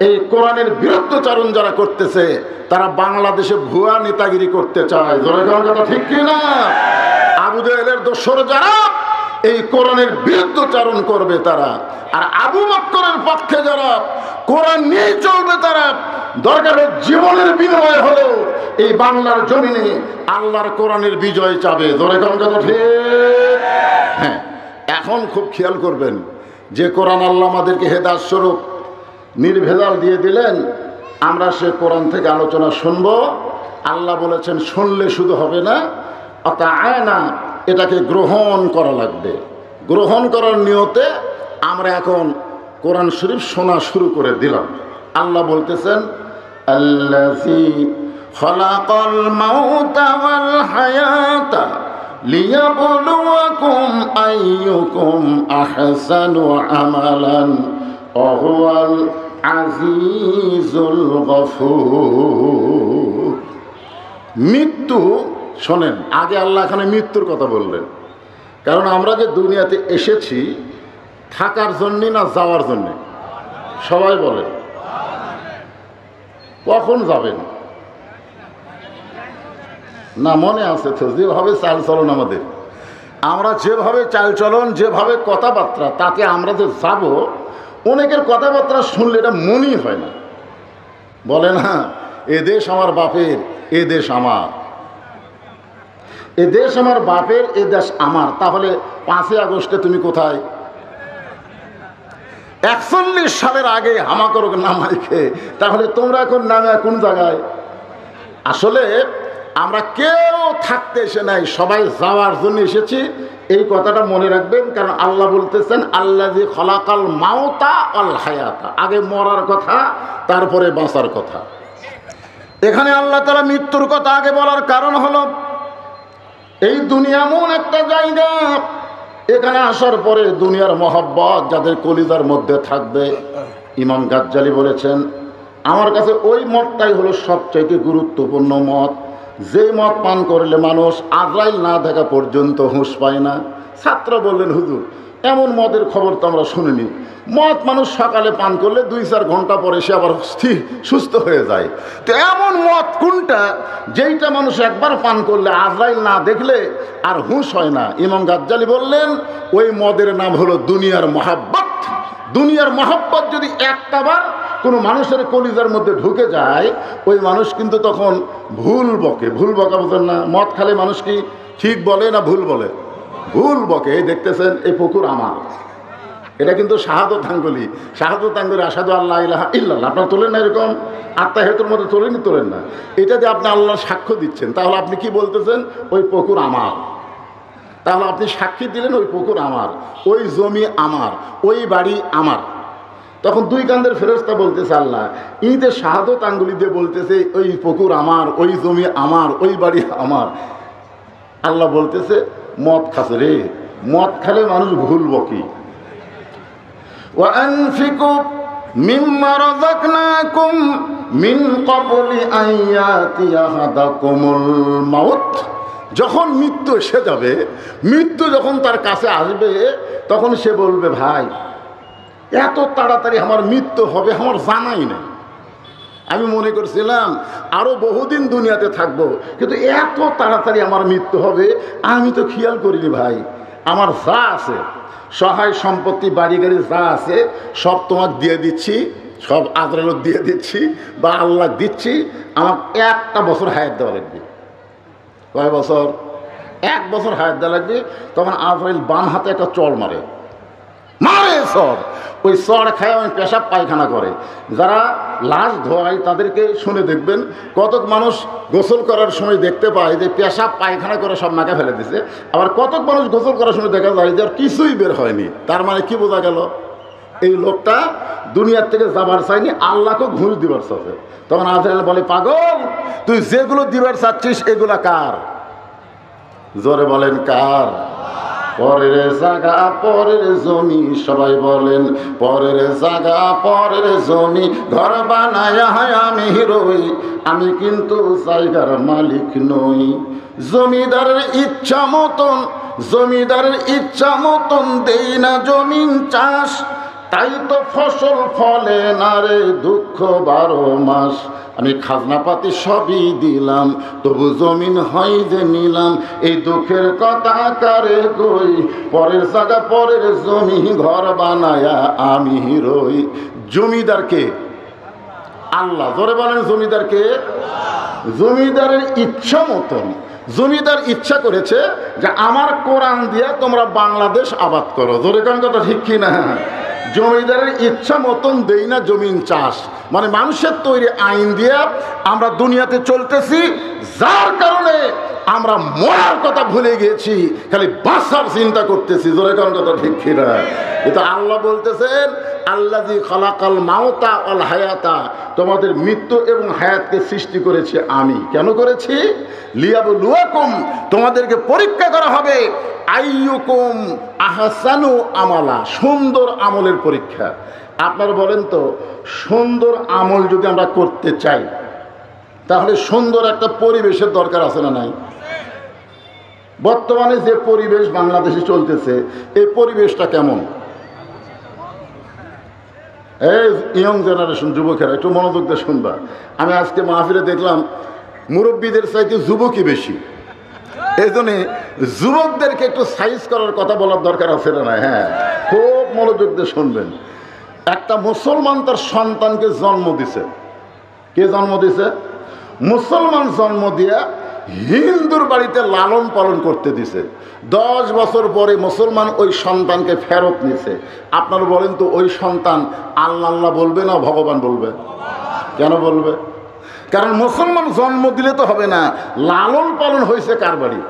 এই কোরআনের বিরুদ্ধচারণ যারা করতেছে তারা বাংলাদেশে ভুয়া নেতাগিরি করতে চায়। কথা ঠিক কিনা? আবু জেহেলের দোসর যারা এই কোরআনের বিরুদ্ধচারণ করবে তারা, আর আবু বকরের পক্ষে যারা কোরআন নিয়ে চলবে তারা দরকারের জীবনের বিনিময় হলেও এই বাংলার জমিনে আল্লাহর কোরআনের বিজয় চাবে। কথা ঠিক? হ্যাঁ, এখন খুব খেয়াল করবেন যে কোরআন আল্লাহ আমাদেরকে হেদায়েত স্বরূপ নির্ভেজাল দিয়ে দিলেন, আমরা সে কোরআন থেকে আলোচনা শুনব। আল্লাহ বলেছেন শুনলে শুধু হবে না, আতাআনা, এটাকে গ্রহণ করা লাগবে। গ্রহণ করার নিয়তে আমরা এখন কোরআন শরীফ শোনা শুরু করে দিলাম। আল্লাহ বলতেছেন আল্লাযী খালাকাল মাউতা ওয়াল হায়াতা লিয়াবলুয়াকুম আইয়ুকুম আহসানু আমালান ওয়া হুয়াল আজিজুল গফুর। মৃত্যু শোনেন, আগে আল্লাহ এখানে মৃত্যুর কথা বললেন, কারণ আমরা যে দুনিয়াতে এসেছি থাকার জন্যে না যাওয়ার জন্যে? সবাই বলেন কখন যাবেন? না মনে আছে তো, যেভাবে চালচলন আমাদের, আমরা যেভাবে চালচলন যেভাবে কথাবার্তা, তাতে আমরা যে যাব, অনেকের কথাবার্তা শুনলে এটা মনই হয় না। বলে না এ দেশ আমার বাপের, এ দেশ আমার, এ দেশ আমার বাপের, এ দেশ আমার। তাহলে 5ই আগস্টে তুমি কোথায়? 41 সালের আগে হামাকর নামাই খেয়ে, তাহলে তোমরা এখন নামে কোন জায়গায়? আসলে আমরা কেউ থাকতে এসে নাই, সবাই যাওয়ার জন্য এসেছি। এই কথাটা মনে রাখবেন, কারণ আল্লাহ বলতেছেন আল্লাযী খালাকাল মাউতা ওয়াল হায়াতা, আগে মরার কথা তারপরে বাঁচার কথা। এখানে আল্লাহ তাআলা মৃত্যুর কথা আগে বলার কারণ হলো এই দুনিয়া এমন একটা জায়গা, এখানে আসার পরে দুনিয়ার মহব্বত যাদের কলিজার মধ্যে থাকবে। ইমাম গাজ্জালি বলেছেন আমার কাছে ওই মতটাই হলো সবচাইতে গুরুত্বপূর্ণ মত, যে মদ পান করলে মানুষ আজরাইল না দেখা পর্যন্ত হুঁশ পায় না। ছাত্র বললেন হুজুর এমন মদের খবর তো আমরা শুনিনি, মদ মানুষ সকালে পান করলে 2-4 ঘন্টা পরে সে আবার সুস্থ হয়ে যায়, তো এমন মদ কোনটা যেইটা মানুষ একবার পান করলে আজরাইল না দেখলে আর হুঁশ হয় না? ইমাম গাজ্জালি বললেন ওই মদের নাম হলো দুনিয়ার মহাব্বত। দুনিয়ার মহাব্বত যদি একটাবার কোনো মানুষের কলিজার মধ্যে ঢুকে যায়, ওই মানুষ কিন্তু তখন ভুল বকে। ভুল বকা বোঝেন না? মদ খালে মানুষ কি ঠিক বলে না ভুল বলে? ভুল বকে। এই দেখতেছেন এই পুকুর আমার, এটা কিন্তু শাহাদত আঙ্গুলি। শাহাদত আঙ্গুলি আসাদু আল্লাহ ইলাহা ইল্লাল্লাহ, আপনার তোলেন না এরকম? আত্মাহিয়াতের মধ্যে তোলেন না? এটা যে আপনি আল্লাহর সাক্ষ্য দিচ্ছেন, তাহলে আপনি কি বলতেছেন? ওই পুকুর আমার। তাহলে আপনি সাক্ষী দিলেন ওই পুকুর আমার, ওই জমি আমার, ওই বাড়ি আমার। তখন 2 কান্দের ফেরেশতা বলতেছে আল্লাহ, ঈদে শাহাদত আঙ্গুলি দিয়ে বলতেছে ওই পুকুর আমার, ওই জমি আমার, ওই বাড়ি আমার। আল্লাহ বলতেছে মদ খাচ্ছে রে, মদ খেলে মানুষ ভুল বকি। وأنفقوا مما رزقناكم من قبل أن يأتي أحدكم الموت। যখন মৃত্যু এসে যাবে, মৃত্যু যখন তার কাছে আসবে, তখন সে বলবে ভাই এত তাড়াতাড়ি আমার মৃত্যু হবে আমার জানাই নেই। আমি মনে করছিলাম আরো বহুদিন দুনিয়াতে থাকবো, কিন্তু এত তাড়াতাড়ি আমার মৃত্যু হবে আমি তো খেয়াল করিনি ভাই। আমার যা আছে সহায় সম্পত্তি বাড়ি গাড়ি যা আছে সব তোমাকে দিয়ে দিচ্ছি, সব আজরাইল দিয়ে দিচ্ছি বা আল্লাহ দিচ্ছি, আমার 1টা বছর হায়াত দেওয়া লাগবে। কয় বছর? 1 বছর হায়াত দেওয়া লাগবে। তখন আজরাইল বাম হাতে একটা চড় মারে চড়, ওই চড় খায় আমি পেশাব পায়খানা করে। যারা লাশ ধোয়ায় তাদেরকে শুনে দেখবেন, কতক মানুষ গোসল করার সময় দেখতে পায় যে পেশাব পায়খানা করে সব নাকে ফেলে দিছে, আবার কতক মানুষ গোসল করার সময় দেখা যায় যে আর কিছুই বের হয়নি। তার মানে কি বোঝা গেল? এই লোকটা দুনিয়ার থেকে যাবার চাইনি, আল্লাহকে ঘুষ দিবার চাচ্ছে। তখন আজরাইল বলে পাগল, তুই যেগুলো দিবার চাচ্ছিস এগুলা কার? জোরে বলেন কার? পরের জায়গা পরের জমি, সবাই বলেন পরের জায়গা পরের জমি, ঘর বানায় আমি রই, আমি কিন্তু জায়গার মালিক নই। জমিদারের ইচ্ছা মতন, জমিদারের ইচ্ছা মতন দেই না জমিন চাষ, তাই তো ফসল ফলে না রে দুঃখ 12 মাস। আমি খাজনাপাতি সবই দিলাম, তবু জমিন হয় যে নিলাম, এই দুঃখের কথা কারে কই, পরের জায়গা পরের জমি, ঘর বানায়া আমি রই। জমিদারকে আল্লাহ, জোরে বলেন জমিদারকে? জমিদারের ইচ্ছা মতন, জমিদার ইচ্ছা করেছে যে আমার কোরআন দিয়া তোমরা বাংলাদেশ আবাদ করো। জোরে কোন কথা ঠিক কি না? জমিদারের ইচ্ছা মতন দেই না জমিন চাষ, মানে মানুষের তৈরি আইন দিয়ে আমরা দুনিয়াতে চলতেছি, যার কারণে আমরা মরার কথা ভুলে গেছি, খালি বাঁচার চিন্তা করতেছি। জোরে কোন কথা ঠিক কি না? এটা আল্লাহ বলতেছেন, আল্লাযী খালাকাল মাউতা ওয়াল হায়াতা, তোমাদের মৃত্যু এবং হায়াতকে সৃষ্টি করেছে আমি। কেন করেছি? লিয়াবলুয়াকুম, তোমাদেরকে পরীক্ষা করা হবে, আইয়ুকুম আহসানু আমালা, সুন্দর আমলের পরীক্ষা। আপনারা বলেন তো, সুন্দর আমল যদি আমরা করতে চাই তাহলে সুন্দর একটা পরিবেশের দরকার আছে না নাই? বর্তমানে যে পরিবেশ বাংলাদেশে চলতেছে, এই পরিবেশটা কেমন? এই ইয়ং জেনারেশন, যুবকেরা একটু মনোযোগ দিয়ে শুনবা। আমি আজকে মাহফিলে দেখলাম মুরব্বীদের চাইতে যুবকই বেশি, এই জন্যে যুবকদেরকে একটু সাইজ করার কথা বলার দরকার আছে না? হ্যাঁ, খুব মনোযোগ দিয়ে শুনবেন। একটা মুসলমান তার সন্তানকে জন্ম দিছে। কে জন্ম দিছে? মুসলমান জন্ম দিয়া হিন্দুর বাড়িতে লালন পালন করতে দিছে। 10 বছর পরে মুসলমান ওই সন্তানকে ফেরত নিছে। আপনারা বলেন তো, ওই সন্তান আল্লাহ আল্লাহ বলবে না ভগবান বলবে? কেন বলবে? কারণ মুসলমান জন্ম দিলে তো হবে না, লালন পালন হয়েছে কার বাড়ি?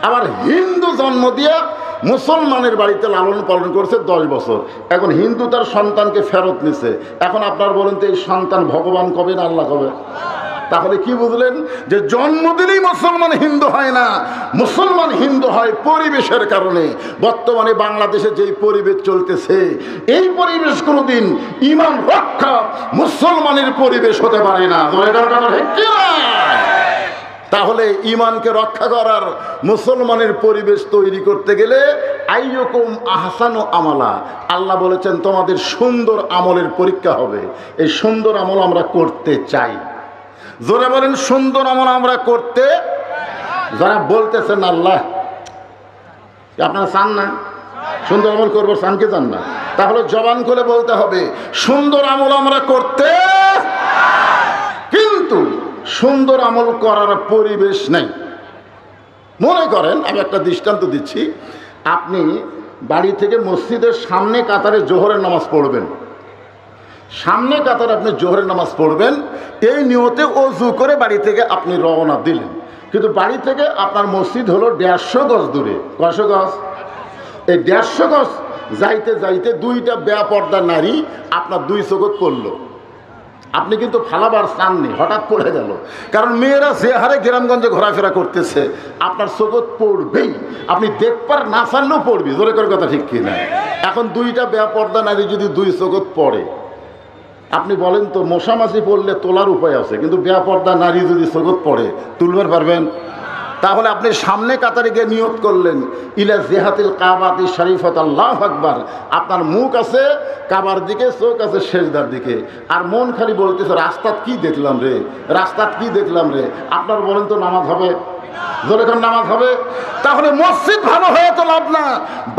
আবার হিন্দু জন্ম দিয়া মুসলমানের বাড়িতে লালন পালন করছে 10 বছর, এখন হিন্দু তার সন্তানকে ফেরত নিছে। এখন আপনার বলেন তো, এই সন্তান ভগবান কবে না আল্লাহ কবে? তাহলে কি বুঝলেন? যে জন্ম দিলেই মুসলমান হিন্দু হয় না, মুসলমান হিন্দু হয় পরিবেশের কারণে। বর্তমানে বাংলাদেশে যেই পরিবেশ চলতেছে, এই পরিবেশ কোনোদিন ঈমান রক্ষা মুসলমানের পরিবেশ হতে পারে না। তাহলে ঈমানকে রক্ষা করার, মুসলমানের পরিবেশ তৈরি করতে গেলে আইয়ুকুম আহসানু আমালা, আল্লাহ বলেছেন তোমাদের সুন্দর আমলের পরীক্ষা হবে। এই সুন্দর আমল আমরা করতে চাই। জোরে বলেন সুন্দর আমল আমরা করতে। যারা বলতেছেন আল্লাহ, আপনারা চান না সুন্দর আমল করবো, চান কি চান না? তাহলে জবান খুলে বলতে হবে সুন্দর আমল আমরা করতে, কিন্তু সুন্দর আমল করার পরিবেশ নেই। মনে করেন, আমি একটা দৃষ্টান্ত দিচ্ছি, আপনি বাড়ি থেকে মসজিদের সামনে কাতারে জোহরের নামাজ পড়বেন, সামনে কাতারে আপনি জোহরের নামাজ পড়বেন, এই নিয়তে ওযু করে বাড়ি থেকে আপনি রওনা দিলেন। কিন্তু বাড়ি থেকে আপনার মসজিদ হলো 150 গজ দূরে। কয়শো গজ? এই 150 গজ যাইতে যাইতে দুইটা বেপর্দা নারী আপনার 2 চোখত পড়লো। আপনি কিন্তু ফালাবার চাননি, হঠাৎ পড়ে গেল। কারণ মেয়েরা যে হারে গ্রামগঞ্জে ঘোরাফেরা করতেছে, আপনার চোখত পড়বেই, আপনি দেখবার না চানলেও পড়বি। জোরে করে কথা ঠিক কিনা? এখন দুইটা বেপর্দা নারী যদি 2 চোখত পড়ে, আপনি বলেন তো, মশামাছি পড়লে তোলার উপায় আছে, কিন্তু বেপর্দা নারী যদি চোখত পড়ে তুলবার পারবেন? তাহলে আপনি সামনে কাতারে গিয়ে নিয়ত করলেন, ইলা জিহাতিল কাবাতি শরীফাত, আল্লাহু আকবার। আপনার মুখ আছে কাবার দিকে, চোখ আছে সেজদার দিকে, আর মন খালি বলতেছে রাস্তাত কি দেখলাম রে, রাস্তাত কি দেখলাম রে। আপনার বলেন তো নামাজ হবে? যখন নামাজ হবে, তাহলে মসজিদ ভালো হয়ে তো লাভ না,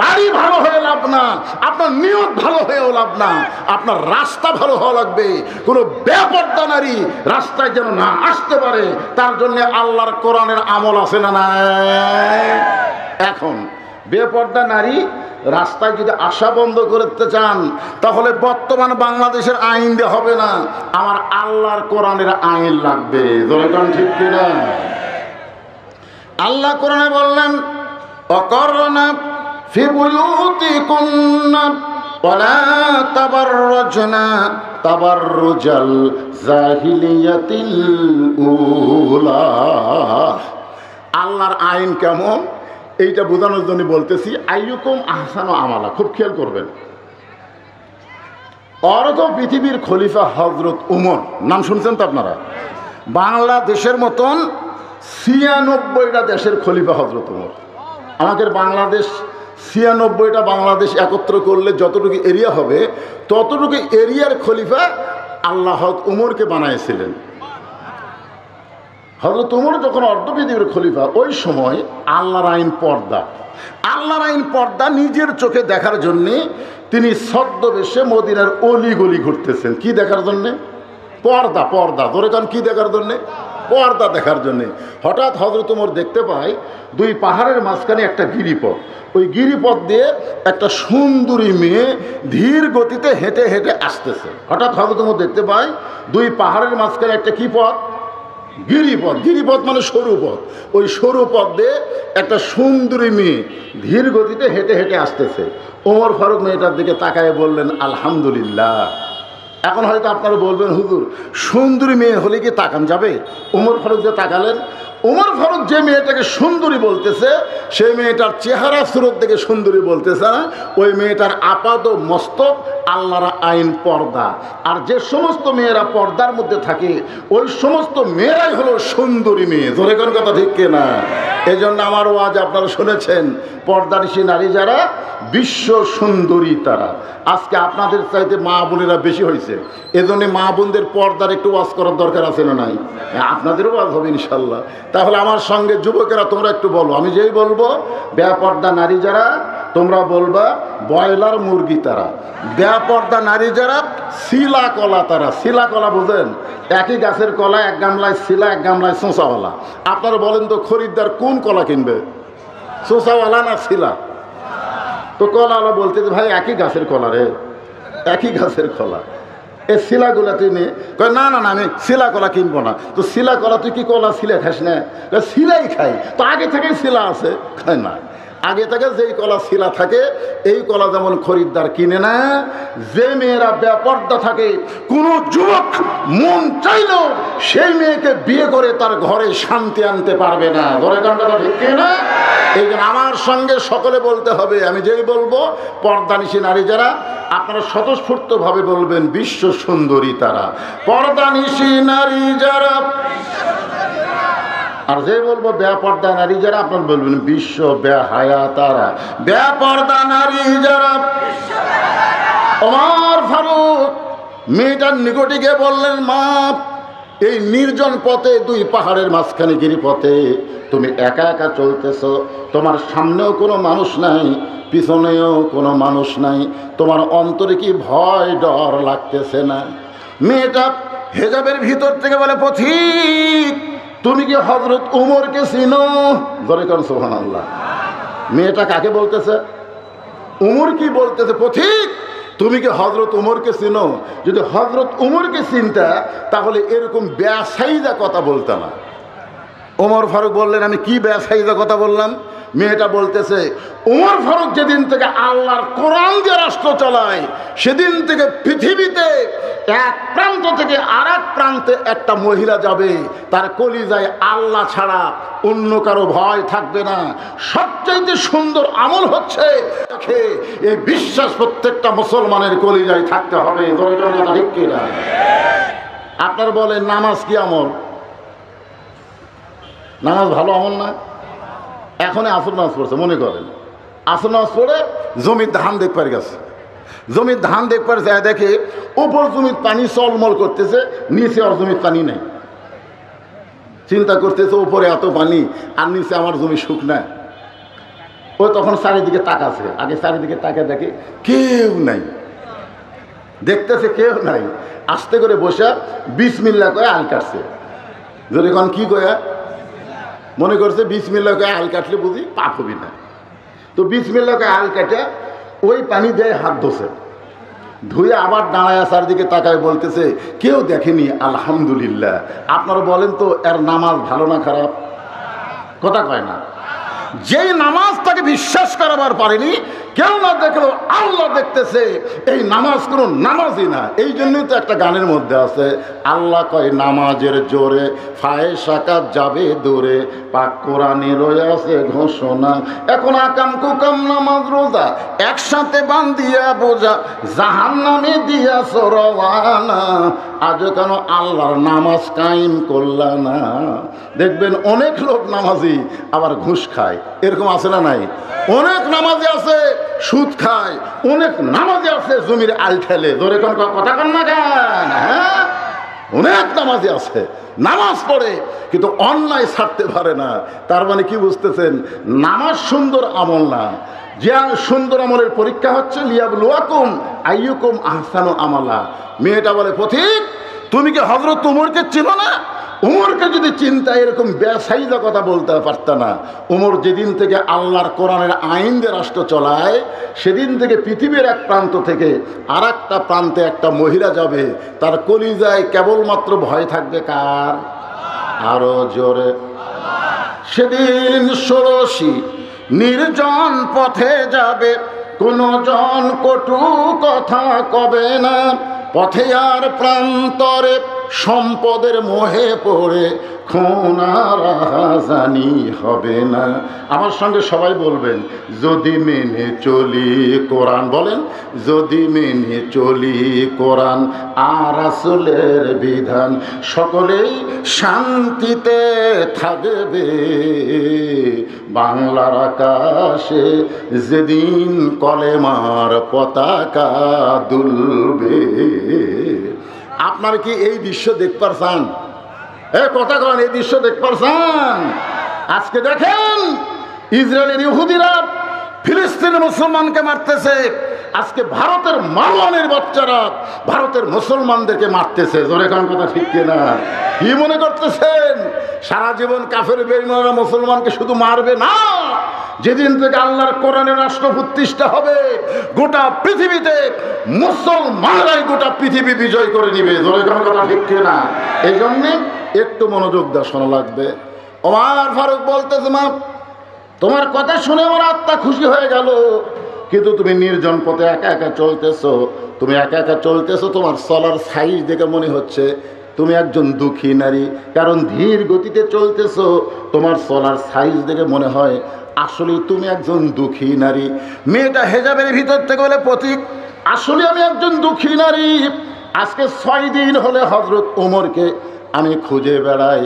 বাড়ি ভালো হয়ে লাভ না, আপনার নিয়ত ভালো হয়েও লাভ না, আপনার রাস্তা ভালো হওয়া লাগবে। কোনো বেপর্দা নারী রাস্তায় যেন না আসতে পারে, তার জন্য আল্লাহর কোরআনের আমল আছে না নাই? এখন বেপর্দা নারী রাস্তায় যদি আসা বন্ধ করতে চান, তাহলে বর্তমান বাংলাদেশের আইন দিয়ে হবে না, আমার আল্লাহর কোরআনের আইন লাগবে। ঠিক কিনা? আল্লাহ কোরআনে বললেন, অকরনা ফি বুয়ুতিকুন্না ওয়ালা তাবাররাজনা তাবাররুজাল জাহিলিয়াতিল উলা। আল্লাহর আইন কেমন এইটা বোঝানোর জন্য বলতেছি। আইয়ুকুম আহসানু আমালা, খুব খেয়াল করবেন। অর্ধ পৃথিবীর খলিফা হজরত উমর, নাম শুনছেন তো আপনারা? বাংলাদেশের মতন ৯৬টা দেশের খলিফা হজরত উমর। আমাদের বাংলাদেশ ৯৬টা বাংলাদেশ একত্র করলে যতটুকু এরিয়া হবে ততটুকু এরিয়ার খলিফা আল্লাহ উমরকে বানাইছিলেন। হযরত উমর যখন অর্ধ পৃথিবীর খলিফা, ওই সময় আল্লাহর আইন পর্দা। আল্লাহর আইন পর্দা নিজের চোখে দেখার জন্যে তিনি ছদ্মবেশে মদিনার অলি গলি ঘুরতেছেন। কি দেখার জন্যে? পর্দা। পর্দা ধরে কারণ কি দেখার জন্যে? পর্দা দেখার জন্যে। হঠাৎ হযরত উমর দেখতে পায় দুই পাহাড়ের মাঝখানে একটা গিরিপথ। ওই গিরিপথ দিয়ে একটা সুন্দরী মেয়ে ধীর গতিতে হেঁটে হেঁটে আসতেছে। হঠাৎ হযরত উমর দেখতে পায় দুই পাহাড়ের মাঝখানে একটা কি পথ? গিরিপথ। গিরিপথ মানে সরু পথ। ওই সরু পথ দিয়ে একটা সুন্দরী মেয়ে ধীর গতিতে হেঁটে হেঁটে আসতেছে। ওমর ফারুক মেয়েটার দিকে তাকায় বললেন আলহামদুলিল্লাহ। এখন হয়তো আপনারা বলবেন হুজুর সুন্দরী মেয়ে হলে কি তাকান যাবে? ওমর ফারুক যে তাকালেন, ওমর ফারুক যে মেয়েটাকে সুন্দরী বলতেছে সেই মেয়েটার চেহারা সুরত দেখে সুন্দরী বলতেছে না, ওই মেয়েটার আপাদ মস্তক আল্লাহর আইন পর্দা। আর যে সমস্ত মেয়েরা পর্দার মধ্যে থাকে ওই সমস্ত মেয়েরাই হলো সুন্দরী মেয়ে। ধরে কোন কথা ঠিক কিনা? এই জন্য আমার ওয়াজ আপনারা শুনেছেন, পর্দানিশী নারী যারা বিশ্ব সুন্দরী তারা। আজকে আপনাদের চাইতে মা বোনেরা বেশি হয়েছে, এজন্য মা বোনদের পর্দার একটু ওয়াজ করার দরকার আছে না নাই? আপনাদেরও ওয়াজ হবে ইনশাল্লাহ। তাহলে আমার সঙ্গে যুবকেরা তোমরা একটু বলো, আমি যেই বলবো বেপর্দা নারী যারা তোমরা বলবা ব্রয়লার মুরগি তারা। বেপর্দা নারী যারা শিলা কলা তারা। শিলা কলা বোঝেন? একই গাছের কলা, এক গামলায় শিলা এক গামলায় চোঁচাওয়ালা। আপনারা বলেন তো খরিদ্দার কোন কলা কিনবে, চোঁচাওয়ালা না শিলা? তো কলাওয়ালা বলতে ভাই একই গাছের কলা রে, একই গাছের কলা, এই শিলাগুলা তুই নে। কয় না না না আমি শিলা কলা কিনবো না। তো শিলা কলা তুই কি কলা শিলা খাস না? শিলাই খাই। তো আগে থেকেই শিলা আছে? খায় না, আগে থেকে যেই কলা শিলা থাকে এই কলা যেমন খরিদ্দার কিনে না, যে মেয়েরা বেপর্দা থাকে কোনো যুবক মন চাইলেও সেই মেয়েকে বিয়ে করে তার ঘরে শান্তি আনতে পারবে না। ঘরে কান্ডটা ঠিক না? এই জন্য আমার সঙ্গে সকলে বলতে হবে, আমি যেই বলবো পর্দানিশী নারী যারা আপনারা স্বতঃস্ফূর্তভাবে বলবেন বিশ্ব সুন্দরী তারা। পর্দানিশী নারী যারা, আর যে বলবো বেপর্দা নারী যারা আপনার বলবেন বিশ্ব বেহায়া তারা। বেপর্দা নারী যারা। ওমর ফারুক মেয়েটার নিকটে গিয়ে বললেন মা, এই নির্জন পথে দুই পাহাড়ের মাঝখানে গিরিপথে তুমি একা একা চলতেছ, তোমার সামনেও কোনো মানুষ নাই পিছনেও কোনো মানুষ নাই, তোমার অন্তরে কি ভয় ডর লাগতেছে না? মেয়েটা হেজাবের ভিতর থেকে বলে পথিক তুমি কি হযরত উমরকে চিনো? জোরে করেন সুবহানাল্লাহ। মেয়েটা কাকে বলতেছে? উমর কি বলতেছে? পথিক তুমি কি হযরত উমরকে চিনো? যদি হযরত উমরকে চিনতা তাহলে এরকম বেসাইজা কথা বলতে না। ওমর ফারুক বললেন আমি কি বেসাইজা কথা বললাম? মেয়েটা বলতেছে ওমর ফারুক যেদিন থেকে আল্লাহর কোরআন দিয়ে রাষ্ট্র চালায় সেদিন থেকে পৃথিবীতে এক প্রান্ত থেকে আর এক প্রান্তে একটা মহিলা যাবে তার কলিজায় আল্লাহ ছাড়া অন্য কারো ভয় থাকবে না। সবচাইতে সুন্দর আমল হচ্ছে এই বিশ্বাস প্রত্যেকটা মুসলমানের কলিজায় থাকতে হবে। ঠিক কিনা? আপনার বলেন নামাজ কি আমল? নামাজ ভালো আমল না? এখনই আসর নামাজ পড়ছে, মনে করেন আসর নামাজ পড়ে জমির ধান দেখবার গেছে, জমির ধান দেখবার যায় দেখে উপর জমির পানি চলমল করতেছে, নিচে আর জমির পানি নেই। চিন্তা করতেছে উপরে এত পানি আর নিচে আমার জমি শুকনা। ও তখন চারিদিকে তাকাছে, আগে চারিদিকে তাকে দেখে কেউ নাই, দেখতেছে কেউ নাই, আস্তে করে বসে বিসমিল্লাহ কয়ে আল কাটছে। যদি এখন কি কয়ে মনে করছে বিসমিল্লাহ কয়ে আল কাটলে বুঝি পাপ হবি না, তো বিসমিল্লাহ কয়ে আল কাটে ওই পানি দিয়ে হাত ধোছে, ধুয়ে আবার দাঁড়ায় চারদিকে তাকায় বলতেছে কেউ দেখেনি আলহামদুলিল্লাহ। আপনারা বলেন তো এর নামাজ ভালো না খারাপ? কথা কয় না। যেই নামাজ তাকে বিশ্বাস করাবার পারেনি কেউ না দেখলেও আল্লাহ দেখতেছে। এই নামাজ কোনো নামাজই না। এই জন্যই তো একটা গানের মধ্যে আছে, আল্লাহ কয় নামাজের জোরে ফায়ে সাকাত যাবে দূরে, পাক কোরআনে রয়েছে ঘোষণা। এখন আকাম কুকাম নামাজ রোজা একসাথে বান্ধিয়া বোঝা, জাহান্নামে দিয়া সরওয়ানা। আজ কেন আল্লাহর নামাজ কায়েম করলা না? দেখবেন অনেক লোক নামাজি আবার ঘুষ খায়, এরকম আছে না নাই? অনেক নামাজি আছে সুদ খায়, অনেক নামাজি আছে জমির আল ঠেলে। ধরে কোন কথা কন না কেন? হ্যাঁ, অনেক নামাজি আছে নামাজ পড়ে কিন্তু অন্যায় ছাড়তে পারে না। তার মানে কি বুঝতেছেন? নামাজ সুন্দর আমল না। যে সুন্দর আমলের পরীক্ষা হচ্ছে লিয়াবলুয়াকুম আইয়ুকুম আহসানু আমালা। মেয়েটা বলে, পথিক তুমি কি হযরত উমরকে চিনো না? উমরকে যদি চিন্তা এরকম বেসাইজা কথা বলতে পারত না। উমর যেদিন থেকে আল্লাহর কোরআনের আইন দিয়ে রাষ্ট্র চলায়, সেদিন থেকে পৃথিবীর এক প্রান্ত থেকে আর একটা প্রান্তে একটা মহিলা যাবে, তার কলিজায় কেবলমাত্র ভয় থাকবে কার? আরো জোরে। সেদিন ষোড়শী নির্জন পথে যাবে, কোনো জন কটু কথা কবে না। পথে আর প্রান্তরে সম্পদের মোহে পড়ে খুন আর রাহাজানি হবে না। আমার সঙ্গে সবাই বলবেন, যদি মেনে চলি কোরআন। বলেন, যদি মেনে চলি কোরআন আর রাসূলের বিধান, সকলেই শান্তিতে থাকবে বাংলার আকাশে যেদিন কলেমার পতাকা দুলবে। আপনারা কি এই দৃশ্য দেখতে চান? কথা কন, এই দৃশ্য দেখতে চান? আজকে দেখেন ইসরায়েলের ইহুদিরা ফিলিস্তিনের মুসলমানকে মারতেছে। আজকে ভারতের মারওয়ানের বাচ্চারা ভারতের মুসলমানদেরকে মারতেছে। জোরে কোন কথা ঠিক কিনা? কি মনে করতেছেন সারা জীবন কাফের বেঈমানরা মুসলমানকে শুধু মারবে? না, যেদিন থেকে আল্লাহর কোরআনের রাষ্ট্র প্রতিষ্ঠা হবে, গোটা পৃথিবীতে মুসলমানরাই গোটা পৃথিবী বিজয় করে নিবে। জোরে কোন কথা ঠিক কিনা? এই জন্যে একটু মনোযোগ দেওয়া শোনা লাগবে। ওমর ফারুক বলতেছে, মা তোমার কথা শুনে আমার আত্মা খুশি হয়ে গেল, কিন্তু তুমি নির্জন পথে একা একা চলতেছো। তুমি একা একা চলতেছো, তোমার চলার সাইজ দেখে মনে হচ্ছে তুমি একজন দুঃখী নারী। কারণ ধীর গতিতে চলতেছো, তোমার চলার সাইজ দেখে মনে হয় আসলে তুমি একজন দুঃখী নারী। মেয়েটা হেজাবের ভিতর থেকে বলে, পথিক আসলে আমি একজন দুঃখী নারী। আজকে 6 দিন হলে হযরত ওমরকে আমি খুঁজে বেড়াই।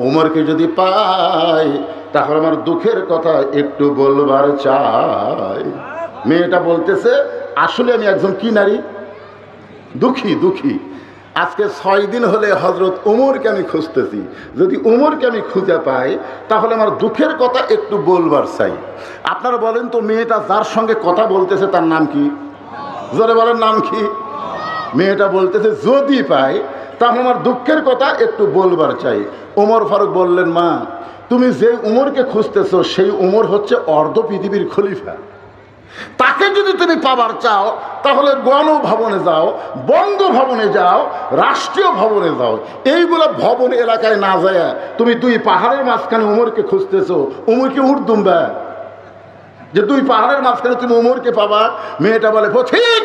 ওমরকে যদি পাই তাহলে আমার দুঃখের কথা একটু বলবার চাই। মেয়েটা বলতেছে, আসলে আমি একজন কি নারী? দুঃখী। দুঃখী। আজকে 6 দিন হলে হযরত ওমরকে আমি খুঁজতেছি। যদি ওমরকে আমি খুঁজে পাই তাহলে আমার দুঃখের কথা একটু বলবার চাই। আপনারা বলেন তো, মেয়েটা যার সঙ্গে কথা বলতেছে তার নাম কি? জোরে বলেন, নাম কি? মেয়েটা বলতেছে, যদি পাই তাহলে আমার দুঃখের কথা একটু বলবার চাই। ওমর ফারুক বললেন, মা তুমি যে উমরকে খুঁজতেছো সেই উমর হচ্ছে অর্ধ পৃথিবীর খলিফা। তাকে যদি তুমি পাবার চাও তাহলে গণভবনে যাও, বঙ্গভবনে যাও, রাষ্ট্রীয় ভবনে যাও। এইগুলো ভবন এলাকায় না যায় তুমি 2 পাহাড়ের মাঝখানে উমরকে খুঁজতেছো। উমরকে উঠ দুম্বা যে 2 পাহাড়ের মাঝখানে তুমি উমরকে পাবা? মেয়েটা বলে, পথিক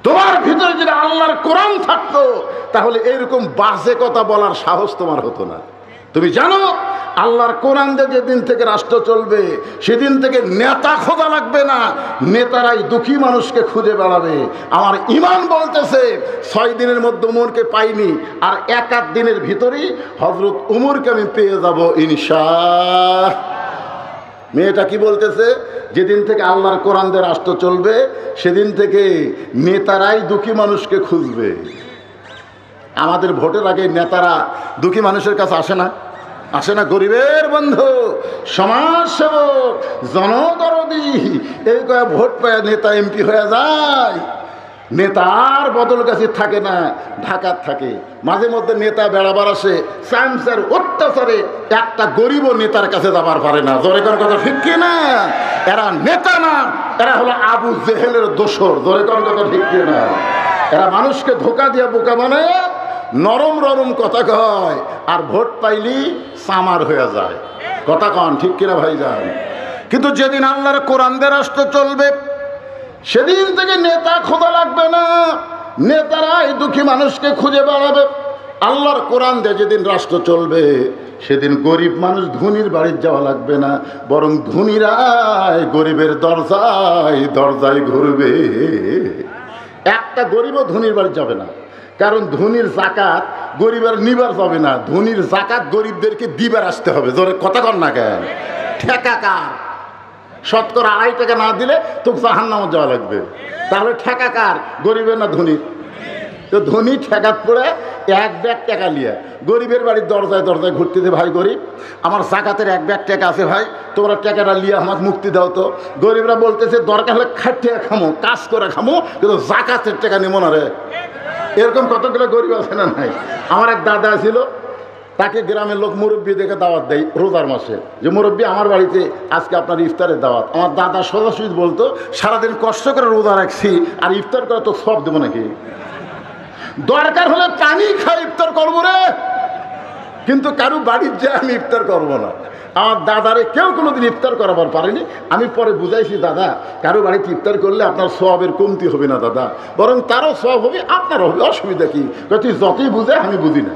তোমার ভিতরে যদি আল্লাহর কোরআন থাকতো তাহলে এরকম বাজে কথা বলার সাহস তোমার হতো না। তুমি জানো আল্লাহর কোরআন দিয়ে যেদিন থেকে রাষ্ট্র চলবে সেদিন থেকে নেতা খোঁজা লাগবে না, নেতারাই দুঃখী মানুষকে খুঁজে বেড়াবে। আমার ইমান বলতেছে 6 দিনের মধ্যে উমরকে পাইনি, আর 1-8 দিনের ভিতরেই হযরত উমরকে আমি পেয়ে যাব ইনশাআল্লাহ। মেয়েটা কি বলতেছে? যেদিন থেকে আল্লাহর কোরআন দিয়ে রাষ্ট্র চলবে সেদিন থেকে নেতারাই দুঃখী মানুষকে খুঁজবে। আমাদের ভোটের আগে নেতারা দুঃখী মানুষের কাছে আসে না? আসে না? গরিবের বন্ধু, সমাজসেবক, জনদরদি, এই কয়ে ভোট পায় নেতা এমপি হয়ে যায়। নেতার বদল গাছি থাকে না, ঢাকার থাকে। মাঝে মধ্যে নেতা বেড়াবার আসে, সায়েন্সের অত্যাচারে একটা গরিবও নেতার কাছে যাবার পারে না। জোরে কোন কথা ঠিক কি না? এরা নেতা না, এরা হলো আবু জেহেলের দোসর। জোরে কোন কথা ঠিক কি না? এরা মানুষকে ধোকা দিয়ে বোকা বানায়, নরম নরম কথা কয়, আর ভোট পাইলি সামার হয়ে যায়। কথা কন ঠিক কিনা ভাইজান? কিন্তু যেদিন আল্লাহর কোরআন দিয়ে রাষ্ট্র চলবে, সেদিন থেকে নেতা খোঁজা লাগবে না, নেতারাই দুঃখী মানুষকে খুঁজে বেড়াবে। আল্লাহর কোরআন দিয়ে যেদিন রাষ্ট্র চলবে, সেদিন গরিব মানুষ ধনীর বাড়ি যাওয়া লাগবে না, বরং ধনীরাই গরিবের দরজায় দরজায় ঘুরবে। একটা গরিবও ধনীর বাড়ি যাবে না, কারণ ধনীর জাকাত গরিবের নিবার যাবে না, ধনীর জাকাত গরিবদেরকে দিবার আসতে হবে। জোরে কথা কর না কেন? ঠেকা কার? শতকরা 2.5 টাকা না দিলে তো জাহান্নামে যাওয়া লাগবে। তাহলে ঠেকা কার, গরিবের না ধনীর? তো ধনী ঠেকাত পড়ে 1 ব্যাগ টাকা নিয়ে গরিবের বাড়ির দরজায় দরজায় ঘুরতেছে, ভাই গরিব আমার জাকাতের 1 ব্যাগ টাকা আছে, ভাই তোমরা টাকাটা নিয়ে আমাকে মুক্তি দাও তো। গরিবরা বলতেছে দরকার হলে খাটে খামো, কাজ করে খামো, কিন্তু জাকাতের টাকা নিবো না রে। এরকম কতগুলো গরিব আছে না নাই? আমার এক দাদা ছিল, তাকে গ্রামের লোক মুরব্বী দেখে দাওয়াত দেয় রোজার মাসে, যে মুরব্বী আমার বাড়িতে আজকে আপনার ইফতারের দাওয়াত। আমার দাদা সোজাসুজি বলতো, সারাদিন কষ্ট করে রোজা রাখছি আর ইফতার করে তো সব দেবো নাকি? দরকার হলে পানি খাই ইফতার করবো রে, কিন্তু কারো বাড়ির যে আমি ইফতার করবো না। আমার দাদারে কেউ কোনোদিন ইফতার করাবার পারেনি। আমি পরে বুঝাইছি, দাদা কারো বাড়িতে ইফতার করলে আপনার সওয়াবের কমতি হবে না দাদা, বরং তারও সওয়াব হবে, আপনারও হবে, অসুবিধা কি? তুই যতই বুঝে আমি বুঝি না।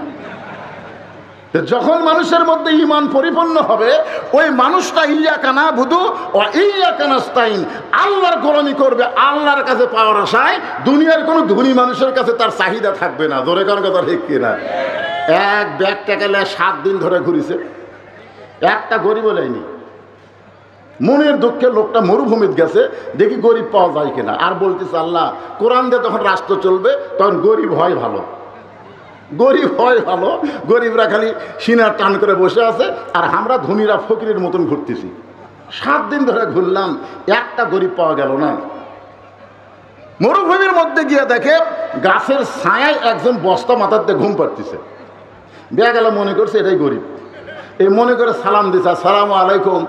যখন মানুষের মধ্যে ঈমান পরিপূর্ণ হবে, ওই মানুষটা ইয়াকা নাবুদু ওয়া ইয়াকা নাস্তাইন, আল্লাহর গোলামি করবে, আল্লাহর কাছে পাওয়ার আশায়। দুনিয়ার কোনো ধনী মানুষের কাছে তার চাহিদা থাকবে না। জোরে কারণ কথা ঠিক কিনা? 1 ব্যাগ টাকা 7 দিন ধরে ঘুরিছে, একটা গরিব লাইনি। মনের দুঃখে লোকটা মরুভূমিতে গেছে, দেখি গরিব পাওয়া যায় কিনা। আর বলতেছে আল্লাহ কোরআন দিয়ে যখন রাষ্ট্র চলবে তখন গরিব হয় ভালো, গরিব হয় ভালো। গরিবরা খালি সিনার টান করে বসে আছে, আর আমরা ধনীরা ফকিরের মতন ঘুরতেছি। 7 দিন ধরে ঘুরলাম, একটা গরিব পাওয়া গেল না। মরুভূমির মধ্যে গিয়ে দেখে গাছের ছায়ায় একজন বস্তা মাথাতে ঘুম পাড়তেছে। বেয়া গেল, মনে করছে এটাই গরিব। এই মনে করে সালাম দিছে, আসসালামু আলাইকুম।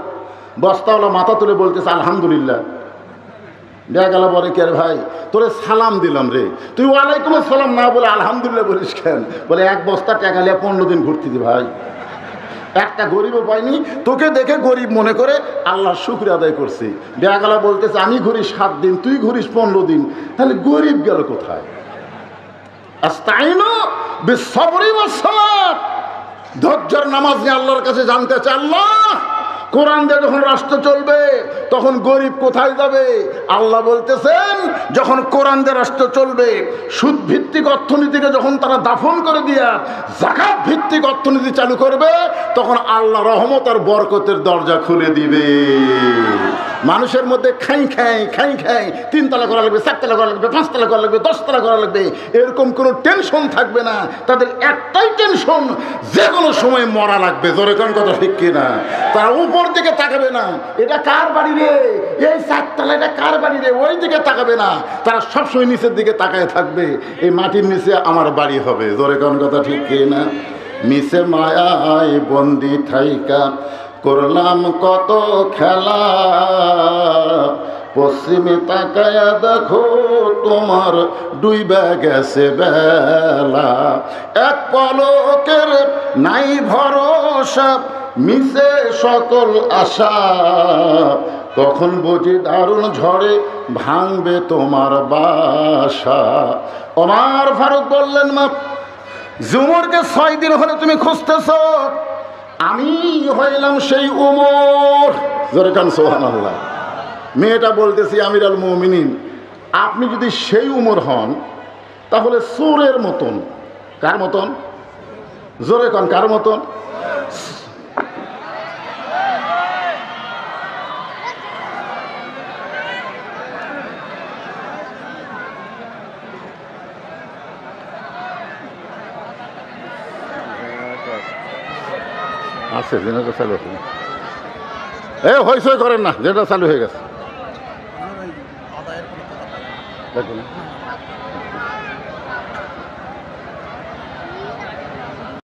বস্তাওয়ালা মাথা তুলে বলতেছে আলহামদুলিল্লাহ। দেখা গেল বলে, কে ভাই তোরে সালাম দিলাম রে, তুই ওয়ালাইকুম আসসালাম না বলে আলহামদুলিল্লাহ বলিস কেন? বলে 1 বস্তা টাকা নিয়ে 15 দিন ঘুরতেছি ভাই, একটা গরিবও পাইনি, তোকে দেখে গরিব মনে করে আল্লাহর শুকরিয়া আদায় করছি। দেখা গেল বলতেছে আমি ঘুরি 7 দিন, তুই ঘুরিস 15 দিন, তাহলে গরিব গেল কোথায়? আস্তাইনু বিসসবরি ওয়াস সালাত, ধৈর্যের নামাজ নিয়ে আল্লাহর কাছে জানতে চাই, আল্লাহ কোরআন দিয়ে যখন রাষ্ট্র চলবে তখন গরিব কোথায় যাবে? আল্লাহ বলতেছেন যখন কোরআন দিয়ে রাষ্ট্র চলবে, সুদ ভিত্তিক অর্থনীতিকে যখন তারা দাফন করে দিয়া যাকাত ভিত্তিক অর্থনীতি চালু করবে, তখন আল্লাহ রহমত আর বরকতের দরজা খুলে দিবে। মানুষের মধ্যে খাই খাই খাই খাই 3 তলা করা লাগবে, 4 তলা করা লাগবে, 5 তলা করা লাগবে, 10 তলা করা লাগবে, এরকম কোনো টেনশন থাকবে না। তাদের একটাই টেনশন, যে কোনো সময় মরা লাগবে। জোরে কোন কথা ঠিক কিনা? তারা উপর দিকে তাকাবে না, এটা কার বাড়ি রে, এই 4 তলা এটা কার বাড়ি রে, ওই দিকে তাকাবে না। তারা সবসময় নিচের দিকে তাকায় থাকবে, এই মাটির নিচে আমার বাড়ি হবে। জোরে কোন কথা ঠিক কিনা? মিশে মায়ায় বন্দি থাইকা করলাম কত খেলা, পশ্চিমে তাকায়া দেখো তোমার ডুইবা গেছে বেলা, এক পলকের নাই ভরসা মিশে সকল আশা, তখন বুঝি দারুণ ঝড়ে ভাঙবে তোমার বাসা। ওমর ফারুক বললেন, মা জুমরকে 6 দিন হলে তুমি খুঁজতেছ, আমি হইলাম সেই উমর। জোরে কান সুবহানাল্লাহ। মেয়েটা বলতেছি আমিরুল মুমিনিন, আপনি যদি সেই উমর হন তাহলে চোরের মতন। কার মতন? জোরে কান, কার মতন? আছে জেনারেটর চালু আছে, এ হইচই করেন না, জেনারেটর চালু হয়ে গেছে। দেখুন